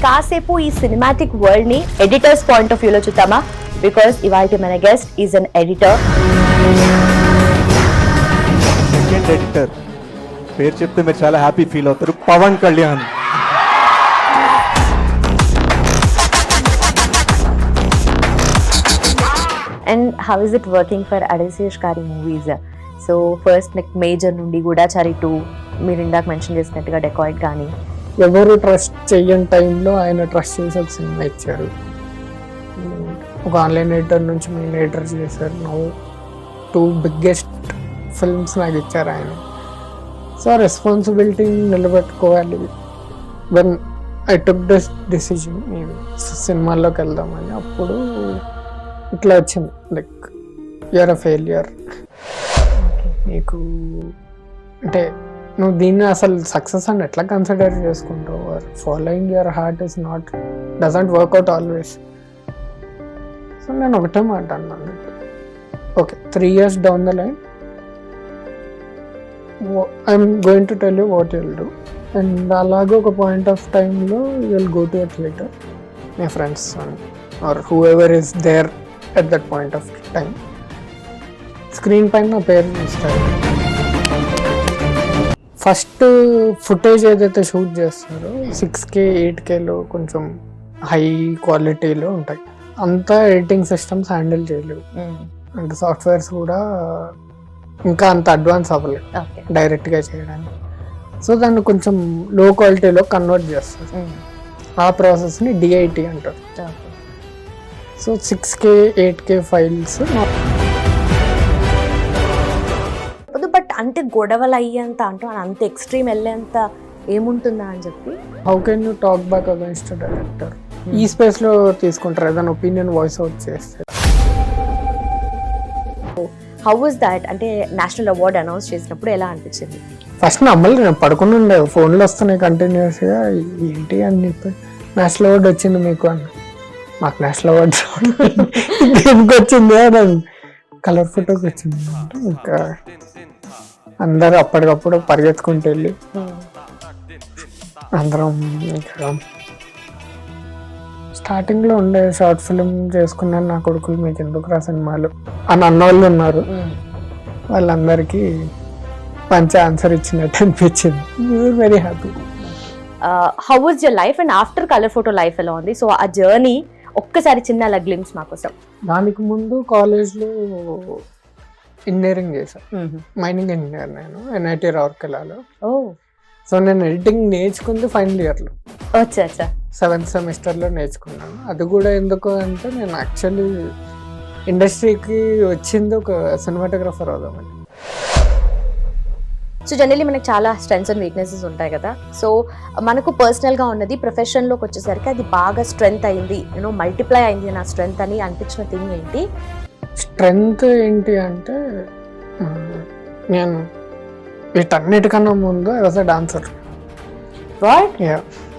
కాసేపు ఈ cinematic world ని ఎడిటర్స్ పాయింట్ ఆఫ్ వ్యూలో చూద్దామా? బికాస్ ఇవాళ మన guest is an editor. Second editor పేరు చెప్తే మీరు చాలా హ్యాపీ ఫీల్ అవుతారు, Pawan Kalyan. And how is it working for Adivi Sesh గారి movies? So first like major నుండి గూఢచారి 2, మీరు ఇందాక మెన్షన్ చేసినట్టుగా డెకాయిట్ కానీ, ఎవరు ట్రస్ట్ చెయ్యని టైంలో ఆయన ట్రస్ట్ చేసి ఒక సినిమా ఇచ్చారు. ఒక ఆన్లైన్ ఎడిటర్ నుంచి మెయిన్ ఎడిటర్ చేశారు. నౌ 2 బిగ్గెస్ట్ ఫిల్మ్స్ నాకు ఇచ్చారు ఆయన. సో రెస్పాన్సిబిలిటీని నిలబెట్టుకోవాలి. When I took this decision సినిమాల్లోకి వెళ్దామని, అప్పుడు ఇట్లా వచ్చింది లైక్ యూఆర్ అ ఫెయిలియర్. నీకు అంటే నువ్వు దీన్ని అసలు సక్సెస్ అని ఎట్లా కన్సిడర్ చేసుకుంటావు? Following your heart is not doesn't work out always. So నేను ఒకటే మాట అన్నాను, okay 3 years down the line I'm going to tell you what you'll do. And అలాగే ఒక పాయింట్ ఆఫ్ టైంలో you'll go to a theatre, my friends or whoever is there at that point of time, screen పైన నా పేరు చూస్తారు. First footage ఏదైతే shoot చేస్తారో 6K 8Kలో కొంచెం హై క్వాలిటీలో ఉంటాయి. అంతా ఎడిటింగ్ సిస్టమ్స్ హ్యాండిల్ చేయలేవు, అంటే సాఫ్ట్వేర్స్ కూడా ఇంకా అంత అడ్వాన్స్ అవ్వలేదు డైరెక్ట్గా చేయడానికి. సో దాన్ని కొంచెం లో క్వాలిటీలో కన్వర్ట్ చేస్తారు. ఆ ప్రాసెస్ని DIT అంటారు. So 6K 8K files. But అంటే గొడవలు అయ్యేంత అంటే అంత ఎక్స్ట్రీమ్ వెళ్ళేంత ఏముంటుందా అని చెప్పి, how can you talk back against director? ఈ స్పేస్ లో తీసుకుంటారు, ఏదైనా ఒపీనియన్ వాయిస్ అవుట్ చేస్తే. How was that? అంటే నేషనల్ అవార్డ్ అనౌన్స్ చేసినప్పుడు ఎలా అనిపించింది? ఫస్ట్ నమ్మలేదు, నేను పడుకుని ఉండే, ఫోన్లో వస్తున్నాయి కంటిన్యూస్గా, ఏంటి అని చెప్పి నేషనల్ అవార్డు వచ్చింది మీకు అన్న. మాకు నేషనల్ అవార్డు దేనికి వచ్చింది అని, కలర్ ఫోటోకి వచ్చింది అంటే ఇంకా అందరూ అప్పటికప్పుడు పరిగెత్తుకుంటూ వెళ్ళి అందరం ఇంకా స్టార్టింగ్ లో ఉండే షార్ట్ ఫిల్మ్ చేసుకున్నాను నా కొడుకులు మీకు ఎందుకు రా సినిమాలు అని అన్నవాళ్ళు ఉన్నారు. వాళ్ళందరికీ మంచి ఆన్సర్ ఇచ్చినట్టు అనిపించింది. Very happy. How was your life and after colour photo life ఎలా ఉంది? సో ఆ జర్నీ ఒక్కసారి చిన్న గ్లిమ్స్ మా కోసం. దానికి ముందు కాలేజ్లో ఇంజనీరింగ్ చేశాను, మైనింగ్ ఇంజనీర్ నేను, NIT రౌర్కెలాలో. సో నేను ఎడిటింగ్ నేర్చుకుంది ఫైనల్ ఇయర్లో, 7th సెమిస్టర్లో నేర్చుకున్నాను. అది కూడా ఎందుకు అంటే నేను యాక్చువల్లీ ఇండస్ట్రీకి వచ్చింది ఒక సినిమాటోగ్రఫర్ అవుదామని. సో జనరల్లీ మనకు చాలా స్ట్రెంగ్స్ అండ్ వీక్నెసెస్ ఉంటాయి కదా. సో మనకు పర్సనల్గా ఉన్నది ప్రొఫెషన్లోకి వచ్చేసరికి అది బాగా స్ట్రెంగ్త్ అయింది, మల్టిప్లై అయింది నా స్ట్రెంగ్త్ అని అనిపించిన థింగ్ ఏంటి? స్ట్రెంగ్త్ ఏంటి అంటే నేను వీటన్నిటికన్నా ముందు I was a dancer.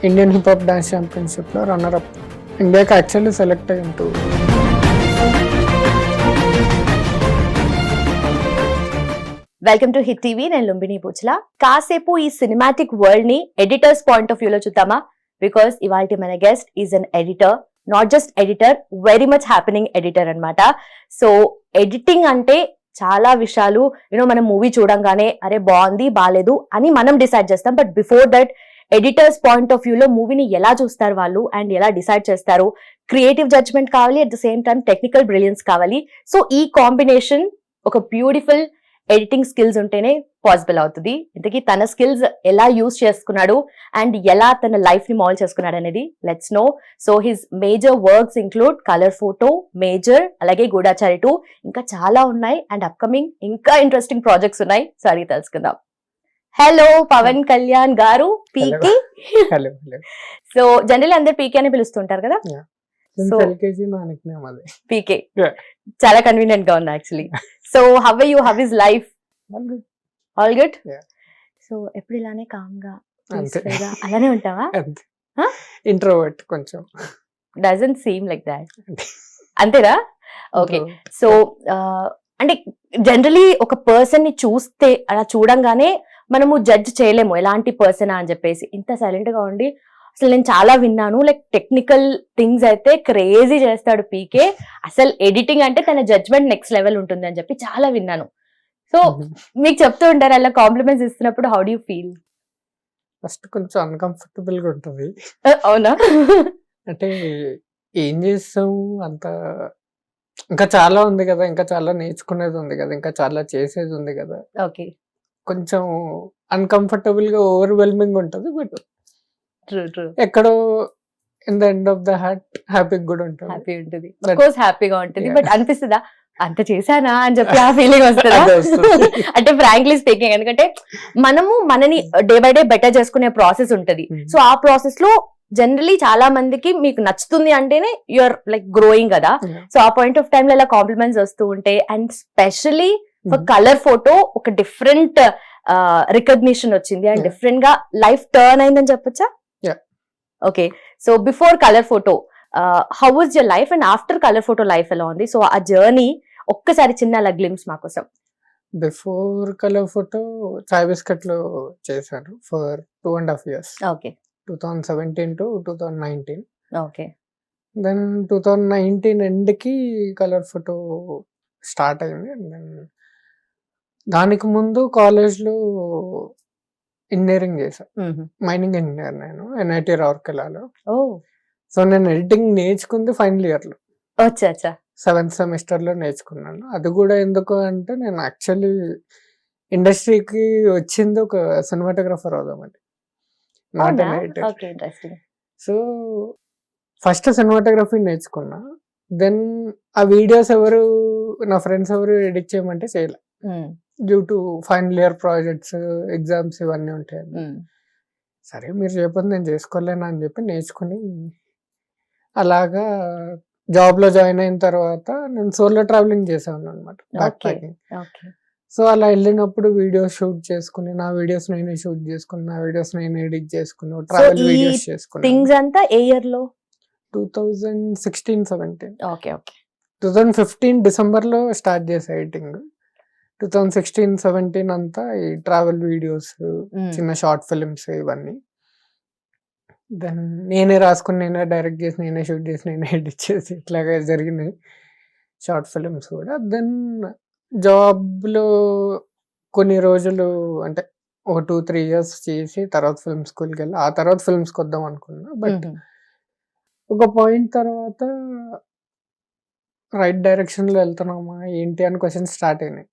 Indian hip hop dance ఛాంపియన్షిప్లో రన్నర్ అప్, ఇండియాకి యాక్చువల్లీ సెలెక్ట్ అయ్యింటూ. వెల్కమ్ టు హిట్ టీవీ, నేను లుంబిని పూచల. కాసేపు ఈ సినిమాటిక్ వరల్డ్ ని ఎడిటర్స్ పాయింట్ ఆఫ్ వ్యూలో చూద్దామా? బికాస్ ఇవాళ మన guest is an editor, not just editor, very much happening editor అన్నమాట. సో ఎడిటింగ్ అంటే చాలా విషయాలు మనం మూవీ చూడంగానే అరే బాగుంది బాగాలేదు అని మనం డిసైడ్ చేస్తాం. But before that editors point of వ్యూలో మూవీని ఎలా చూస్తారు వాళ్ళు అండ్ ఎలా డిసైడ్ చేస్తారు? క్రియేటివ్ జడ్జ్మెంట్ కావాలి, at the same time technical brilliance కావాలి. సో ఈ కాంబినేషన్ ఒక బ్యూటిఫుల్ ఎడిటింగ్ స్కిల్స్ ఉంటేనే పాసిబుల్ అవుతుంది. ఇంతకీ తన స్కిల్స్ ఎలా యూజ్ చేసుకున్నాడు అండ్ ఎలా తన లైఫ్ ని మాల్ చేసుకున్నాడు అనేది let's know. So his major works include colour photo, major, అలాగే గూఢచారి 2, ఇంకా చాలా ఉన్నాయి అండ్ అప్కమింగ్ ఇంకా ఇంట్రెస్టింగ్ ప్రాజెక్ట్స్ ఉన్నాయి. సో అడిగి తెలుసుకుందాం. హలో పవన్ కళ్యాణ్ గారు, పీకే. సో జనరల్ అందరు పీకే అని పిలుస్తుంటారు కదా. సో పీకే చాలా కన్వీనియంట్ గా ఉంది actually. So how are you? How is life? All good. So ఎప్పుడు ఇలానే కామ్ గా అలానే ఉంటావా? ఇంట్రోవర్ట్ కొంచెం. Doesn't seem like that. అంతేనా? ఓకే. సో అంటే జనరలీ ఒక పర్సన్ ని చూస్తే అలా చూడంగానే మనము జడ్జ్ చేయలేము ఎలాంటి పర్సన్ అని చెప్పేసి. ఇంత సైలెంట్ గా ఉండి అసలు నేను చాలా విన్నాను, లైక్ టెక్నికల్ థింగ్స్ అయితే క్రేజీ చేస్తాడు పీకే, అసలు ఎడిటింగ్ అంటే తన జడ్జ్మెంట్ నెక్స్ట్ లెవెల్ ఉంటుంది అని చెప్పి చాలా విన్నాను. సో మీకు చెప్తూ ఉంటారు అలా కాంప్లిమెంట్స్ ఇస్తున్నప్పుడు, how do you feel? First కొంచెం అన్‌కంఫర్టబుల్ గా ఉంటది. అవునా? అంటే ఏం చేస్తాం, అంత ఇంకా చాలా ఉంది కదా, ఇంకా చాలా నేర్చుకునేది ఉంది కదా, ఇంకా చాలా చేసేది ఉంది కదా. ఓకే, కొంచెం అన్‌కంఫర్టబుల్ గా ఓవర్‌వెల్మింగ్ ఉంటది. But true true. ఎక్కడో in the end of the heart happy కూడా ఉంటది. హ్యాపీ ఉంటుంది, But- ఆఫ్ కోర్స్ హ్యాపీగా ఉంటుంది. Yeah. బట్ అనిపిస్తుందా అంత చేశానా అని చెప్పి ఆ ఫీలింగ్ వస్తుందా? అదే వస్తుంది. అంటే ఫ్రాంక్లీ స్పీకింగ్, ఎందుకంటే మనము మనని డే బై డే బెటర్ చేసుకునే ప్రాసెస్ ఉంటది. సో ఆ ప్రాసెస్ లో జనరలీ చాలా మందికి మీకు నచ్చుతుంది అంటేనే యూఆర్ లైక్ గ్రోయింగ్ కదా. Yeah. సో ఆ పాయింట్ ఆఫ్ టైమ్ లో ఇలా కాంప్లిమెంట్స్ వస్తూ ఉంటాయి. And specially for Mhm. Colour photo ఒక డిఫరెంట్ రికగ్నిషన్ వచ్చింది అండ్ Yeah. డిఫరెంట్ గా లైఫ్ టర్న్ అయిందని చెప్పొచ్చా? Yeah. Okay, so before colour photo how was your life and after colour photo life ఎలా ఉంది? సో ఆ జర్నీ ఒక్కసారి చిన్న గ్లిమ్స్ మా కోసం. Before colour photo chai biscuit లో చేశాను for 2.5 years, okay 2017 to 2019. Okay then 2019 end కి కలర్ ఫోటో స్టార్ట్ అయింది. దెన్ దానికి ముందు కాలేజ్ లో ఇంజనీరింగ్ చేశాను, మైనింగ్ ఇంజనీర్ నేను, NIT రౌర్కెలాలో. ఓ సో నేను ఎడిటింగ్ నేర్చుకుంది ఫైనల్ ఇయర్ లో, అచ్చా అచ్చా 7th సెమిస్టర్ లో నేర్చుకున్నాను. అది కూడా ఎందుకు అంటే నేను యాక్చువల్లీ ఇండస్ట్రీకి వచ్చింది ఒక సినిమాటోగ్రఫర్ అవుదామని, నాట్ అవునా? Editor. Okay, interesting. So first cinematography నేర్చుకున్నా. దెన్ ఆ వీడియోస్ ఎవరు, నా ఫ్రెండ్స్ ఎవరు ఎడిట్ చేయమంటే చేయలే, due to final year projects, exams ఇవన్నీ ఉంటాయి. సరే మీరు చెప్పండి నేను చేసుకోలేనా అని చెప్పి నేర్చుకుని, అలాగా జాబ్ లో జాయిన్ అయిన తర్వాత నేను సోలో ట్రావెలింగ్ చేసాను అనమాట, back Okay. Packing. Okay so అలా వెళ్ళినప్పుడు వీడియోస్ షూట్ చేసుకుని, నా వీడియోస్ నేనే షూట్ చేసుకుని, నా వీడియోస్ నేనే ఎడిట్ చేసుకుని, ట్రావెల్ ఈ వీడియోస్ చేసుకుని. థింగ్స్ అంతా ఏ ఇయర్ లో? 2016-17, ఓకే ఓకే 2015 డిసెంబర్ లో స్టార్ట్ చేసా ఎడిటింగ్. 2016-17 అంతా ఈ ట్రావెల్ వీడియోస్, చిన్న షార్ట్ ఫిల్మ్స్ ఇవన్నీ. దెన్ నేనే రాసుకుని, నేనే డైరెక్ట్ చేసి, నేనే షూట్ చేసి, నేనే ఎడిట్ చేసి ఇట్లాగా జరిగినాయి షార్ట్ ఫిల్మ్స్ కూడా. దెన్ జాబ్లో కొన్ని రోజులు, అంటే ఒక 2-3 years చేసి తర్వాత ఫిల్మ్ స్కూల్కి వెళ్ళి, ఆ తర్వాత ఫిల్మ్స్కి వద్దాం అనుకున్నా. బట్ ఒక పాయింట్ తర్వాత రైట్ డైరెక్షన్లో వెళ్తున్నామా ఏంటి అని క్వశ్చన్స్ స్టార్ట్ అయినాయి.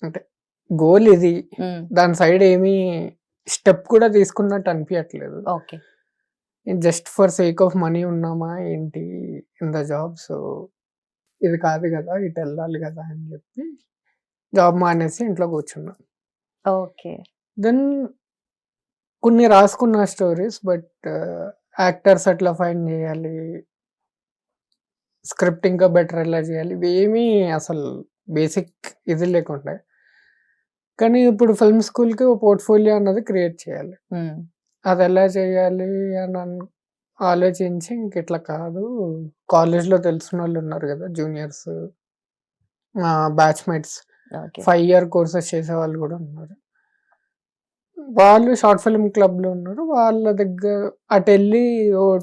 అంటే గోల్ ఇది, దాని సైడ్ ఏమీ స్టెప్ కూడా తీసుకున్నట్టు అనిపించట్లేదు. Okay just for sake of money ఉన్నామా ఏంటి ఇన్ ద జాబ్. సో ఇది కాదు కదా, ఇటు వెళ్ళాలి కదా అని చెప్పి జాబ్ మానేసి ఇంట్లో కూర్చున్నా. ఓకే దెన్ కొన్ని రాసుకున్న స్టోరీస్, బట్ యాక్టర్స్ అట్లా ఫైండ్ చేయాలి, స్క్రిప్ట్ ఇంకా బెటర్ ఎలా చేయాలి, ఇవేమీ అసలు బేసిక్ ఇది లేకుండా. కానీ ఇప్పుడు ఫిల్మ్ స్కూల్కి ఒక పోర్ట్ఫోలియో అన్నది క్రియేట్ చేయాలి. అది ఎలా చేయాలి అని ఆలోచించి, ఇంక ఇట్లా కాదు, కాలేజ్లో తెలిసిన వాళ్ళు ఉన్నారు కదా juniors, batchmates, okay 5 year courses చేసే వాళ్ళు కూడా ఉన్నారు. వాళ్ళు షార్ట్ ఫిల్మ్ క్లబ్లో ఉన్నారు. వాళ్ళ దగ్గర అటు వెళ్ళి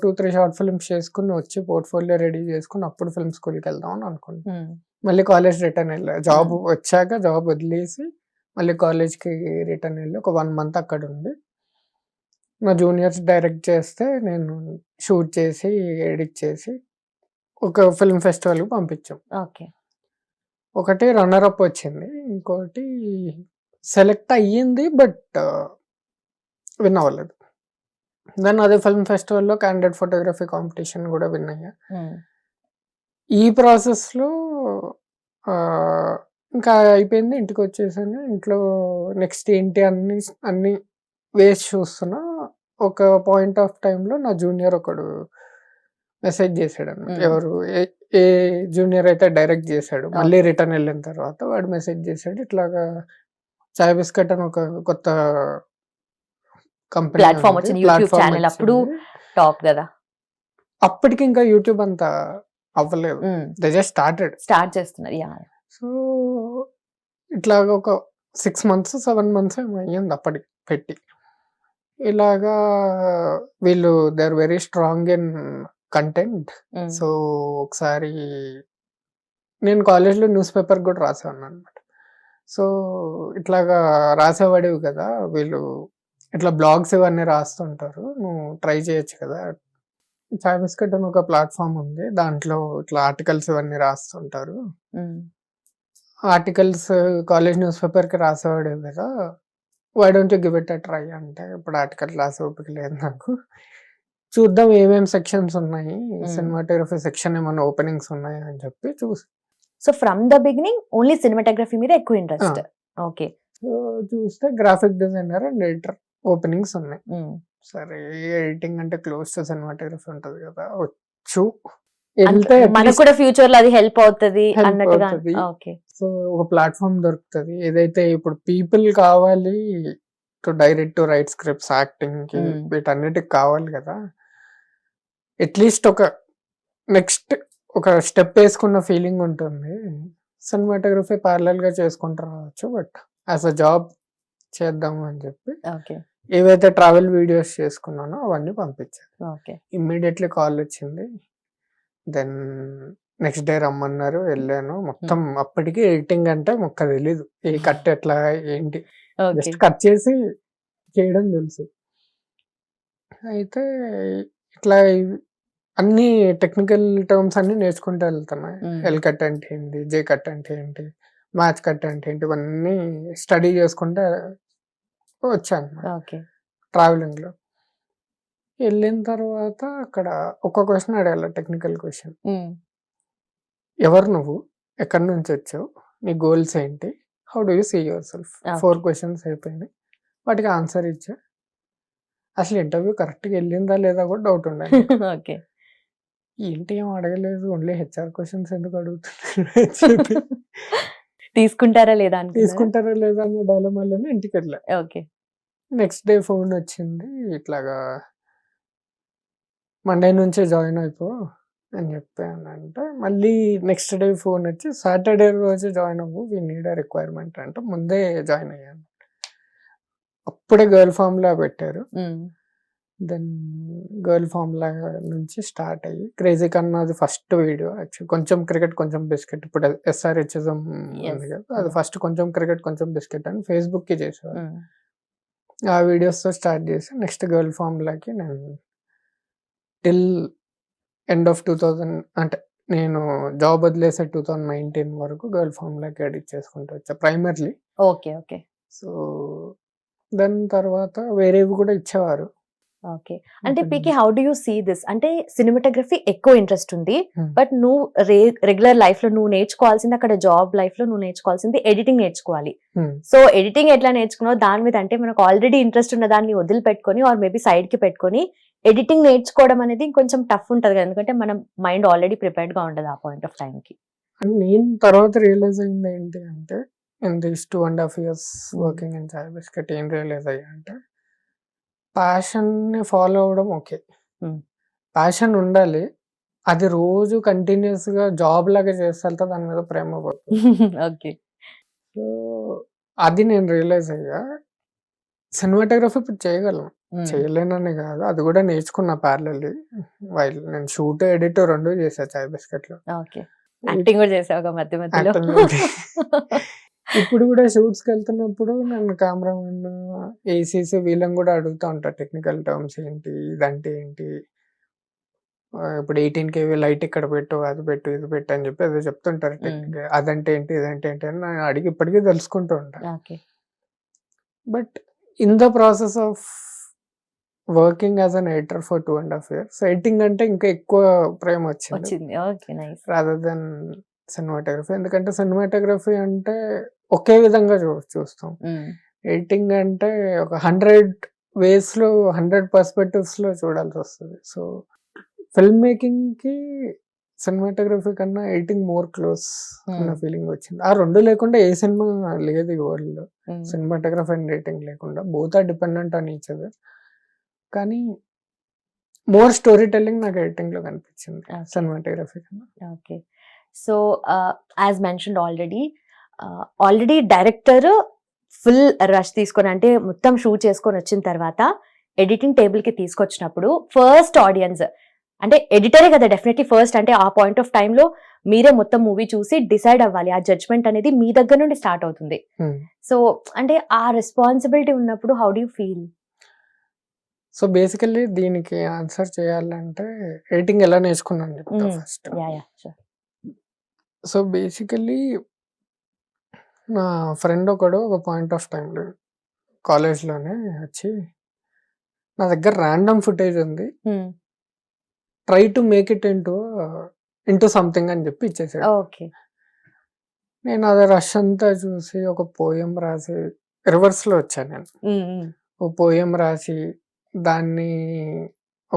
2-3 షార్ట్ ఫిల్మ్స్ చేసుకుని వచ్చి పోర్ట్ఫోలియో రెడీ చేసుకుని అప్పుడు ఫిల్మ్ స్కూల్కి వెళ్దాం అని అనుకున్నాను. మళ్ళీ కాలేజ్ రిటర్న్ వెళ్ళా, జాబ్ వచ్చాక జాబ్ వదిలేసి మళ్ళీ కాలేజ్కి రిటర్న్ వెళ్ళి ఒక 1 month అక్కడ ఉండి, నా జూనియర్స్ డైరెక్ట్ చేస్తే నేను షూట్ చేసి ఎడిట్ చేసి ఒక ఫిల్మ్ ఫెస్టివల్కి పంపించాం. ఓకే ఒకటి రన్నర్ అప్ వచ్చింది, ఇంకోటి సెలెక్ట్ అయ్యింది బట్ విన్ అవ్వలేదు. దెన్ అదే ఫిల్మ్ ఫెస్టివల్లో క్యాండిడేట్ ఫోటోగ్రఫీ కాంపిటీషన్ కూడా విన్ అయ్యా. ఈ ప్రాసెస్లో ఇంకా అయిపోయింది, ఇంటికి వచ్చేసాను. ఇంట్లో నెక్స్ట్ ఏంటి అన్ని వేసి చూస్తున్నా. ఒక పాయింట్ ఆఫ్ టైంలో నా జూనియర్ ఒకడు మెసేజ్ చేశాడు అనమాట. ఎవరు ఏ జూనియర్ అయితే డైరెక్ట్ చేశాడు, మళ్ళీ రిటర్న్ వెళ్ళిన తర్వాత వాడు మెసేజ్ చేశాడు, ఇట్లాగా చాయ్ బిస్కెట్ అని ఒక కొత్త కంపెనీ ప్లాట్ఫామ్ వచ్చింది, యూట్యూబ్ ఛానల్ అప్పుడు టాప్ కదా. అప్పటికి ఇంకా యూట్యూబ్ అంతా అవ్వలేదు, దే జస్ట్ స్టార్ట్ చేస్తున్నారు. యా సో ఇట్లాగ ఒక 6 months 7 months ఏమో అయ్యింది అప్పటికి పెట్టి. ఇలాగా వీళ్ళు they are very strong in content. Mm. So ఒకసారి నేను కాలేజ్లో న్యూస్ పేపర్ కూడా రాసేవాడిని అనమాట. సో ఇట్లాగా రాసేవాడివి కదా వీళ్ళు, ఇట్లా బ్లాగ్స్ ఇవన్నీ రాస్తుంటారు, నువ్వు ట్రై చేయొచ్చు కదా. చాయ్ బిస్కెట్ అని ఒక ప్లాట్ఫామ్ ఉంది, దాంట్లో ఇట్లా ఆర్టికల్స్ ఇవన్నీ రాస్తుంటారు. Mm. ఆర్టికల్స్ కాలేజ్ న్యూస్ పేపర్కి రాసేవాడే కదా, why don't you give it a try అంటే, ఇప్పుడు ఆర్టికల్ రాసే ఓపిక లేదు నాకు, చూద్దాం ఏమేమి సెక్షన్స్ ఉన్నాయి, సినిమాటోగ్రఫీ సెక్షన్ ఏమైనా ఓపెనింగ్స్ ఉన్నాయి అని చెప్పి చూసి so from the beginning only cinematography మీద ఎక్కువ ఇంట్రెస్ట్. ఓకే. చూస్తే graphic designer and editor openings ఉన్నాయి. సరే ఎడిటింగ్ అంటే క్లోజ్ టు సినిమాటోగ్రఫీ ఉంటది కదా, వచ్చు వెళ్తే మనకు కూడా ఫ్యూచర్ లో అది హెల్ప్ అవుతది అన్నట్టుగా. అవుతుంది. ఓకే. సో ఒక ప్లాట్ఫామ్ దొరుకుతుంది, ఏదైతే ఇప్పుడు పీపుల్ కావాలి to direct to right scripts, acting కి వీటన్నిటికి కావాలి కదా, అట్లీస్ట్ ఒక నెక్స్ట్ ఒక స్టెప్ వేసుకున్న ఫీలింగ్ ఉంటుంది. సినిమాటోగ్రఫీ ప్యారలల్ గా చేసుకుంటూ రావచ్చు, బట్ యాజ్ అ జాబ్ చేద్దాము అని చెప్పి ఓకే. ఏవైతే ట్రావెల్ వీడియోస్ చేసుకున్నానో అవన్నీ పంపించాను. ఓకే. ఇమ్మీడియట్లీ కాల్ వచ్చింది, దెన్ నెక్స్ట్ డే రమ్మన్నారు, వెళ్ళాను. మొత్తం అప్పటికి ఎడిటింగ్ అంటే మొక్క తెలీదు, ఈ కట్ ఎట్లా ఏంటి, ఓకే. జస్ట్ కట్ చేసి చేయడం తెలుసు. అయితే ఇట్లా అన్ని టెక్నికల్ టర్మ్స్ అన్ని నేర్చుకుంటూ వెళ్తున్నాయి. ఎల్ కట్ అంటే ఏంటి, జే కట్ అంటే ఏంటి, మ్యాచ్ కట్ అంటే ఏంటి, ఇవన్నీ స్టడీ చేసుకుంటూ వచ్చాను ఓకే. ట్రావెలింగ్ లో. వెళ్ళిన తర్వాత అక్కడ ఒక క్వశ్చన్ అడగాల, టెక్నికల్ క్వశ్చన్, ఎవరు నువ్వు, ఎక్కడి నుంచి వచ్చావు, నీ గోల్స్ ఏంటి, how do you see yourself, 4 questions అయిపోయినాయి. వాటికి ఆన్సర్ ఇచ్చా. అసలు ఇంటర్వ్యూ కరెక్ట్గా వెళ్ళిందా లేదా కూడా డౌట్ ఉండాలి. ఓకే. ఏంటి ఏం అడగలేదు, ఓన్లీ హెచ్ఆర్ క్వశ్చన్స్ ఎందుకు అడుగుతున్నారు, తీసుకుంటారా లేదా అని తీసుకుంటారా లేదా అనే డైలమాలోనే ఇంటికి వెళ్ళా. ఓకే. నెక్స్ట్ డే ఫోన్ వచ్చింది, ఇట్లాగా మండే నుంచే జాయిన్ అయిపో అని చెప్పానంటే, మళ్ళీ నెక్స్ట్ డే ఫోన్ వచ్చి సాటర్డే రోజు జాయిన్ అవ్వు, వీ నీడ్ అ రిక్వైర్మెంట్ అంటే ముందే జాయిన్ అయ్యాను. అప్పుడే గర్ల్ ఫార్ములా పెట్టారు. దెన్ గర్ల్ ఫార్ములా నుంచి స్టార్ట్ అయ్యి క్రేజీ కన్నా అది ఫస్ట్ వీడియో. యాక్చువల్ కొంచెం క్రికెట్ కొంచెం బిస్కెట్, ఇప్పుడు ఎస్ఆర్హెచ్ఎం ఉంది కదా, అది ఫస్ట్ కొంచెం క్రికెట్ కొంచెం బిస్కెట్ అని ఫేస్బుక్కి చేసేవారు. ఆ వీడియోస్తో స్టార్ట్ చేసి నెక్స్ట్ గర్ల్ ఫార్ములాకి నేను టిల్ ఎండ్ ఆఫ్ 2000 అంటే నేను జాబ్ వదిలేసే 2019 వరకు గర్ల్ ఫార్ములాకి ఎడిట్ చేసుకుంటూ వచ్చా ప్రైమర్లీ. ఓకే. ఓకే. సో దాని తర్వాత వేరేవి కూడా ఇచ్చేవారు. ఓకే. అంటే పీకి how do you see this, అంటే సినిమాటోగ్రఫీ ఎక్కువ ఇంట్రెస్ట్ ఉంది, బట్ నువ్వు రెగ్యులర్ లైఫ్ లో నువ్వు నేర్చుకోవాల్సింది, అక్కడ జాబ్ లైఫ్ లో నువ్వు నేర్చుకోవాల్సింది ఎడిటింగ్ నేర్చుకోవాలి. సో ఎడిటింగ్ ఎట్లా నేర్చుకున్నావు దాని మీద, అంటే మనకు ఆల్రెడీ ఇంట్రెస్ట్ ఉన్న దాన్ని వదిలిపెట్టుకొని ఆర్ మేబీ సైడ్ కి పెట్టుకొని ఎడిటింగ్ నేర్చుకోవడం అనేది కొంచెం టఫ్ ఉంటుంది కదా, ఎందుకంటే మనం మైండ్ ఆల్రెడీ ప్రిపేర్డ్ గా ఉండదు ఆ పాయింట్ ఆఫ్ టైం కి. అండ్ నేను తర్వాత రియలైజ్ అయింది ఏంటి అంటే, in this 2.5 years working in chai biscuit ఏం రియలైజ్ అయ్యా అంటే, ప్యాషన్ ని ఫాలో అవడం ఓకే, ప్యాషన్ ఉండాలి, అది రోజు కంటిన్యూస్ గా జాబ్ లాగా చేస్తే దాని మీద ప్రేమ పోతుంది. ఓకే. సో అది నేను రియలైజ్ అయ్యా. సినిమాటోగ్రఫీ ఇప్పుడు చేయగలను, చేయలేనని కాదు, అది కూడా నేర్చుకున్న ప్యారలల్లీ. వైల్ నేను షూట్ ఎడిట్ 2 చేసా చాయ్ బిస్కెట్ లో. ఓకే. యాక్టింగ్ కూడా చేసావు మధ్య మధ్యలో. ఇప్పుడు కూడా షూట్స్కి వెళ్తున్నప్పుడు నన్ను కెమెరామెన్, ఏసీస్ వీళ్ళని కూడా అడుగుతూ ఉంటారు టెక్నికల్ టర్మ్స్ ఏంటి, ఇదంటే ఏంటి, ఇప్పుడు 18 kV లైట్ ఇక్కడ పెట్టు, అది పెట్టు, ఇది పెట్టు అని చెప్పి అదే చెప్తుంటారు. అదంటే ఏంటి, ఇదంటే ఏంటి అని నేను అడిగి ఇప్పటికీ తెలుసుకుంటూ ఉంటాను. But in the process of working as an editor for 2.5 years editing అంటే ఇంకా ఎక్కువ ప్రేమ వచ్చింది రాదర్ దెన్ సినిమాటోగ్రఫీ. ఎందుకంటే సినిమాటోగ్రఫీ అంటే ఒకే విధంగా చూస్తాం, ఎడిటింగ్ అంటే ఒక 100 ways లో 100 perspectives లో చూడాల్సి వస్తుంది. సో ఫిల్మ్ మేకింగ్ కి సినిమాటోగ్రఫీ కన్నా ఎడిటింగ్ మోర్ క్లోజ్ అన్న ఫీలింగ్ వచ్చింది. ఆ 2 లేకుండా ఏ సినిమా లేదు ఈ వరల్డ్ లో, సినిమాటోగ్రఫీ అండ్ ఎడిటింగ్ లేకుండా. Both are dependent on each other. కానీ మోర్ స్టోరీ టెల్లింగ్ నాకు ఎడిటింగ్ లో కనిపించింది సినిమాటోగ్రఫీ కన్నా. Okay. So as mentioned already director full rush తీసుకొని, అంటే మొత్తం షూట్ చేసుకొని వచ్చిన తర్వాత ఎడిటింగ్ టేబుల్ కి తీసుకొచ్చినప్పుడు ఫస్ట్ ఆడియన్స్ అంటే ఎడిటరే కదా డెఫినెట్లీ ఫస్ట్, అంటే ఆ పాయింట్ ఆఫ్ టైమ్ లో మీరే మొత్తం మూవీ చూసి డిసైడ్ అవ్వాలి. ఆ జడ్జ్మెంట్ అనేది మీ దగ్గర నుండి స్టార్ట్ అవుతుంది. సో అంటే ఆ రెస్పాన్సిబిలిటీ ఉన్నప్పుడు how do you feel? So basically దీనికి ఆన్సర్ చేయాలంటే ఎడిటింగ్ ఎలా నేర్చుకున్నాను చెప్తా ఫస్ట్. సో బేసికల్లీ నా ఫ్రెండ్ ఒకడు ఒక పాయింట్ ఆఫ్ టైంలో కాలేజ్లోనే వచ్చి నా దగ్గర ర్యాండమ్ ఫుటేజ్ ఉంది, try to make it into something అని చెప్పి ఇచ్చేసాడు. ఓకే. నేను అది రష్ అంతా చూసి ఒక పోయం రాసి రివర్స్లో వచ్చాను. నేను ఓ పోయం రాసి దాన్ని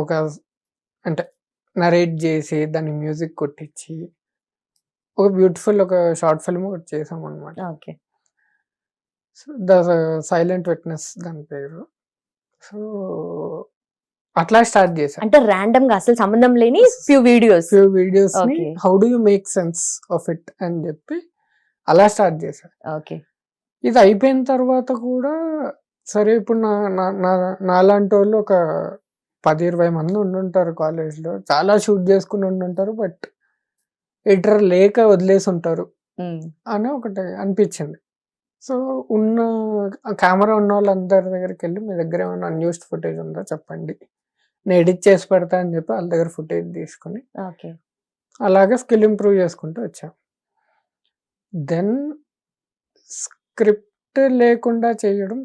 ఒక అంటే నరేట్ చేసి దాన్ని మ్యూజిక్ కొట్టించి ఒక బ్యూటిఫుల్ ఒక షార్ట్ ఫిల్మ్ ఒకటి చేసాం అనమాట. Okay. So the silent witness దాని పేరు. సో అట్లా స్టార్ట్ చేశాను. అంటే ర్యాండమ్ గా అసలు సంబంధం లేని ఫ్యూ వీడియోస్ ని how do you make sense of it అని చెప్పి అలా స్టార్ట్ చేశాను. ఓకే. ఇది అయిపోయిన తర్వాత కూడా సరే ఇప్పుడు నాలాంటి వాళ్ళు ఒక 10-20 మంది ఉండుంటారు కాలేజ్లో, చాలా షూట్ చేసుకుని ఉండుంటారు, బట్ ఎడిటర్ లేక వదిలేసి ఉంటారు అని ఒకటి అనిపించింది. సో ఉన్న కెమెరా ఉన్న వాళ్ళందరి దగ్గరికి వెళ్ళి మీ దగ్గర ఏమైనా అన్యూస్డ్ ఫుటేజ్ ఉందో చెప్పండి, నేను ఎడిట్ చేసి పెడతా అని చెప్పి వాళ్ళ దగ్గర ఫుటేజ్ తీసుకుని అలాగే స్కిల్ ఇంప్రూవ్ చేసుకుంటూ వచ్చాం. దెన్ స్క్రిప్ట్ లేకుండా చేయడం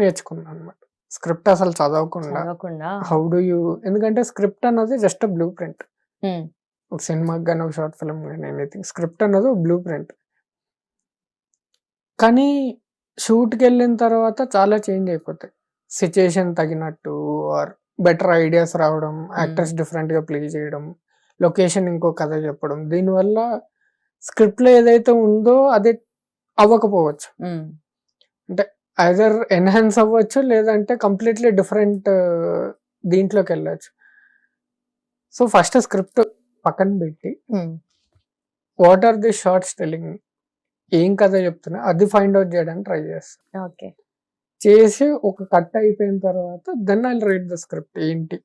నేర్చుకున్నాను అనమాట. స్క్రిప్ట్ అసలు చదవకుండా హౌ డు యూ, ఎందుకంటే స్క్రిప్ట్ అన్నది జస్ట్ బ్లూ ప్రింట్. ఒక సినిమాకి కానీ ఒక షార్ట్ ఫిల్మ్ కానీ ఎనీథింగ్, స్క్రిప్ట్ అన్నది ఒక బ్లూ ప్రింట్. కానీ షూట్కి వెళ్ళిన తర్వాత చాలా చేంజ్ అయిపోతాయి, సిచ్యుయేషన్ తగినట్టు ఆర్ బెటర్ ఐడియాస్ రావడం, యాక్టర్స్ డిఫరెంట్గా ప్లే చేయడం, లొకేషన్ ఇంకో కథ చెప్పడం. దీనివల్ల స్క్రిప్ట్లో ఏదైతే ఉందో అది అవ్వకపోవచ్చు, అంటే ఐదర్ ఎన్హాన్స్ అవ్వచ్చు లేదంటే కంప్లీట్లీ డిఫరెంట్ దీంట్లోకి వెళ్ళచ్చు. సో ఫస్ట్ స్క్రిప్ట్ పక్కన పెట్టి what are the shorts telling, ఏం కథ చెప్తున్నా అది ఫైండ్ అవుట్ చేయడానికి ట్రై చేస్తాను. ఓకే. చేసి ఒక కట్ అయిపోయిన తర్వాత then I read the script, ఏంటి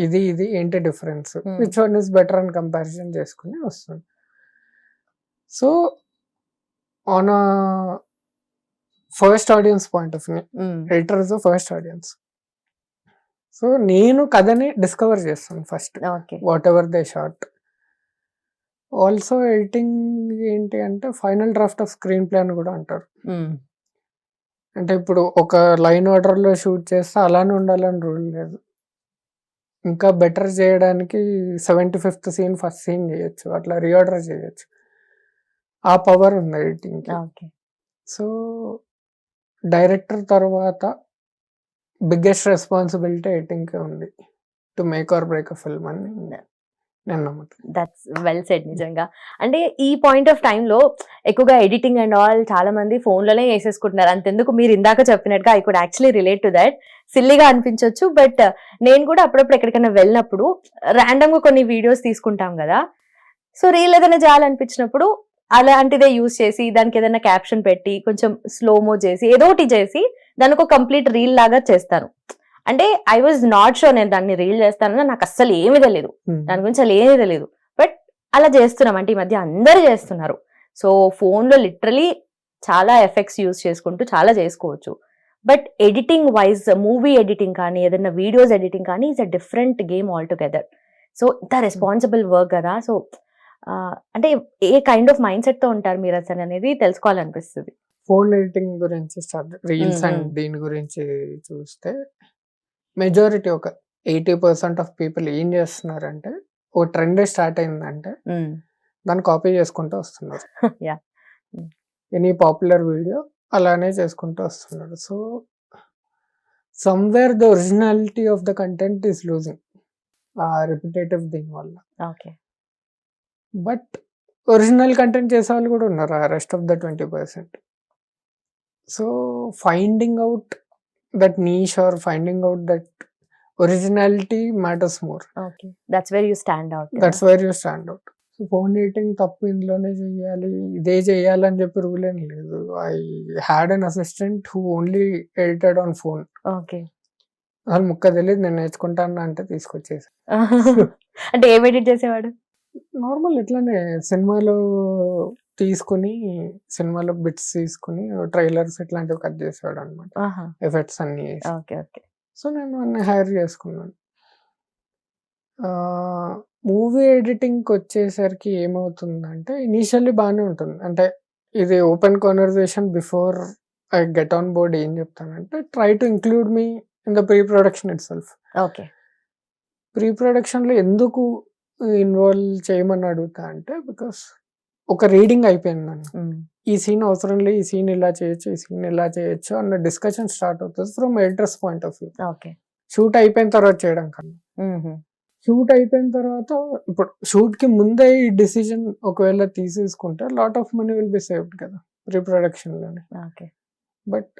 ఇది ఏంటి difference, which one is better అని కంపారిజన్ చేసుకుని వస్తుంది. So on a first audience point of view, editor is the first audience. So నేను కథని డిస్కవర్ చేస్తాను first, whatever they shot. Also editing ఏంటి అంటే final draft off screen play అని కూడా అంటారు. అంటే ఇప్పుడు ఒక లైన్ ఆర్డర్లో షూట్ చేస్తే అలానే ఉండాలని రూల్ లేదు, ఇంకా బెటర్ చేయడానికి 75th సీన్ ఫస్ట్ సీన్ చేయొచ్చు, అట్లా రీఆర్డర్ చేయొచ్చు. ఆ పవర్ ఉంది ఎడిటింగ్కి. సో డైరెక్టర్ తర్వాత బిగ్గెస్ట్ రెస్పాన్సిబిలిటీ ఎడిటింగ్కే ఉంది, to make or break a film అని నేను నమ్ముతాను. That's well said. నిజంగా అంటే ఈ పాయింట్ ఆఫ్ టైమ్ లో ఎక్కువగా ఎడిటింగ్ అండ్ ఆల్ చాలా మంది ఫోన్లోనే వేసేసుకుంటున్నారు. అంతెందుకు మీరు ఇందాక చెప్పినట్టుగా I could actually relate to that. సిల్లీగా అనిపించవచ్చు, బట్ నేను కూడా అప్పుడప్పుడు ఎక్కడికైనా వెళ్ళినప్పుడు ర్యాండమ్ గా కొన్ని వీడియోస్ తీసుకుంటాం కదా, సో రీల్ ఏదైనా చేయాలనిపించినప్పుడు అలాంటిదే యూజ్ చేసి దానికి ఏదైనా క్యాప్షన్ పెట్టి కొంచెం స్లోమో చేసి ఏదో ఒకటి చేసి దానికి ఒక కంప్లీట్ రీల్ లాగా చేస్తాను. అంటే ఐ వాజ్ నాట్ షూర్ నేను దాన్ని రీల్ చేస్తానని, నాకు అస్సలు ఏమీ తెలియదు, దాని గురించి అసలు ఏమీ తెలియదు, బట్ అలా చేస్తున్నాం. అంటే ఈ మధ్య అందరూ చేస్తున్నారు. సో ఫోన్లో లిటరలీ చాలా ఎఫెక్ట్స్ యూజ్ చేసుకుంటూ చాలా చేసుకోవచ్చు. But editing wise movie editing కానీ ఏదైనా వీడియోస్ ఎడిటింగ్ కానీ is a different game all together. So ఇంత రెస్పాన్సిబుల్ వర్క్ కదా. సో అంటే ఏ కైండ్ ఆఫ్ మైండ్ సెట్ తో ఉంటారు మీరు అసలు అనేది తెలుసుకోవాలనిపిస్తుంది. ఫోన్ ఎడిటింగ్ గురించి రీల్స్ అండ్ దీని గురించి చూస్తే మెజారిటీ ఒక 80% ఆఫ్ పీపుల్ ఏం చేస్తున్నారంటే, ఓ ట్రెండ్ స్టార్ట్ అయిందంటే దాన్ని కాపీ చేసుకుంటూ వస్తున్నారు. ఎనీ పాపులర్ వీడియో అలానే చేసుకుంటూ వస్తున్నారు. So somewhere the originality of the content is losing ఆ రిపిటేటివ్ దీని వల్ల. బట్ ఒరిజినల్ కంటెంట్ చేసే వాళ్ళు కూడా ఉన్నారు, ఆ rest of the 20%. So finding out that niche or finding out that originality matters more. Okay, that's where you stand out. That's where you stand out. So phone editing తప్పు ఇందులోనే చేయాలి, ఇదే చేయాలని చెప్పి రూల్ ఏం లేదు. I had an assistant who only edited on phone. Okay. అసలు ముక్క తెలియదు, నేను నేర్చుకుంటాను అంటే తీసుకొచ్చేసి. అంటే ఏం ఎడిట్ చేసేవాడు? నార్మల్ ఇట్లానే సినిమాలో తీసుకుని, సినిమాలో బిట్స్ తీసుకుని ట్రైలర్స్ ఇట్లాంటివి కట్ చేసేవాడు అనమాట, ఎఫెక్ట్స్ అన్ని. Okay okay. సో నేను అన్ని హైర్ చేసుకున్నాను. మూవీ ఎడిటింగ్కి వచ్చేసరికి ఏమవుతుందంటే ఇనీషియల్లీ బాగానే ఉంటుంది. అంటే ఇది open conversation before I get on board. ఏం చెప్తానంటే try to include me in the pre production itself. Okay. Pre ప్రొడక్షన్లో ఎందుకు ఇన్వాల్వ్ చేయమని అడుగుతా అంటే బికాస్ ఒక రీడింగ్ అయిపోయింది నన్ను, ఈ సీన్ అవసరం లేదు, ఈ సీన్ ఇలా చేయొచ్చు, ఈ సీన్ ఇలా చేయొచ్చు అన్న డిస్కషన్ స్టార్ట్ అవుతుంది from editors point of view. Okay. Shoot అయిపోయిన తర్వాత చేయడం కన్నా, షూట్ అయిపోయిన తర్వాత ఇప్పుడు షూట్ కి ముందే ఈ డిసిజన్ ఒకవేళ తీసేసుకుంటే lot of money will be saved కదా ప్రీ ప్రొడక్షన్ లోనే. ఓకే. బట్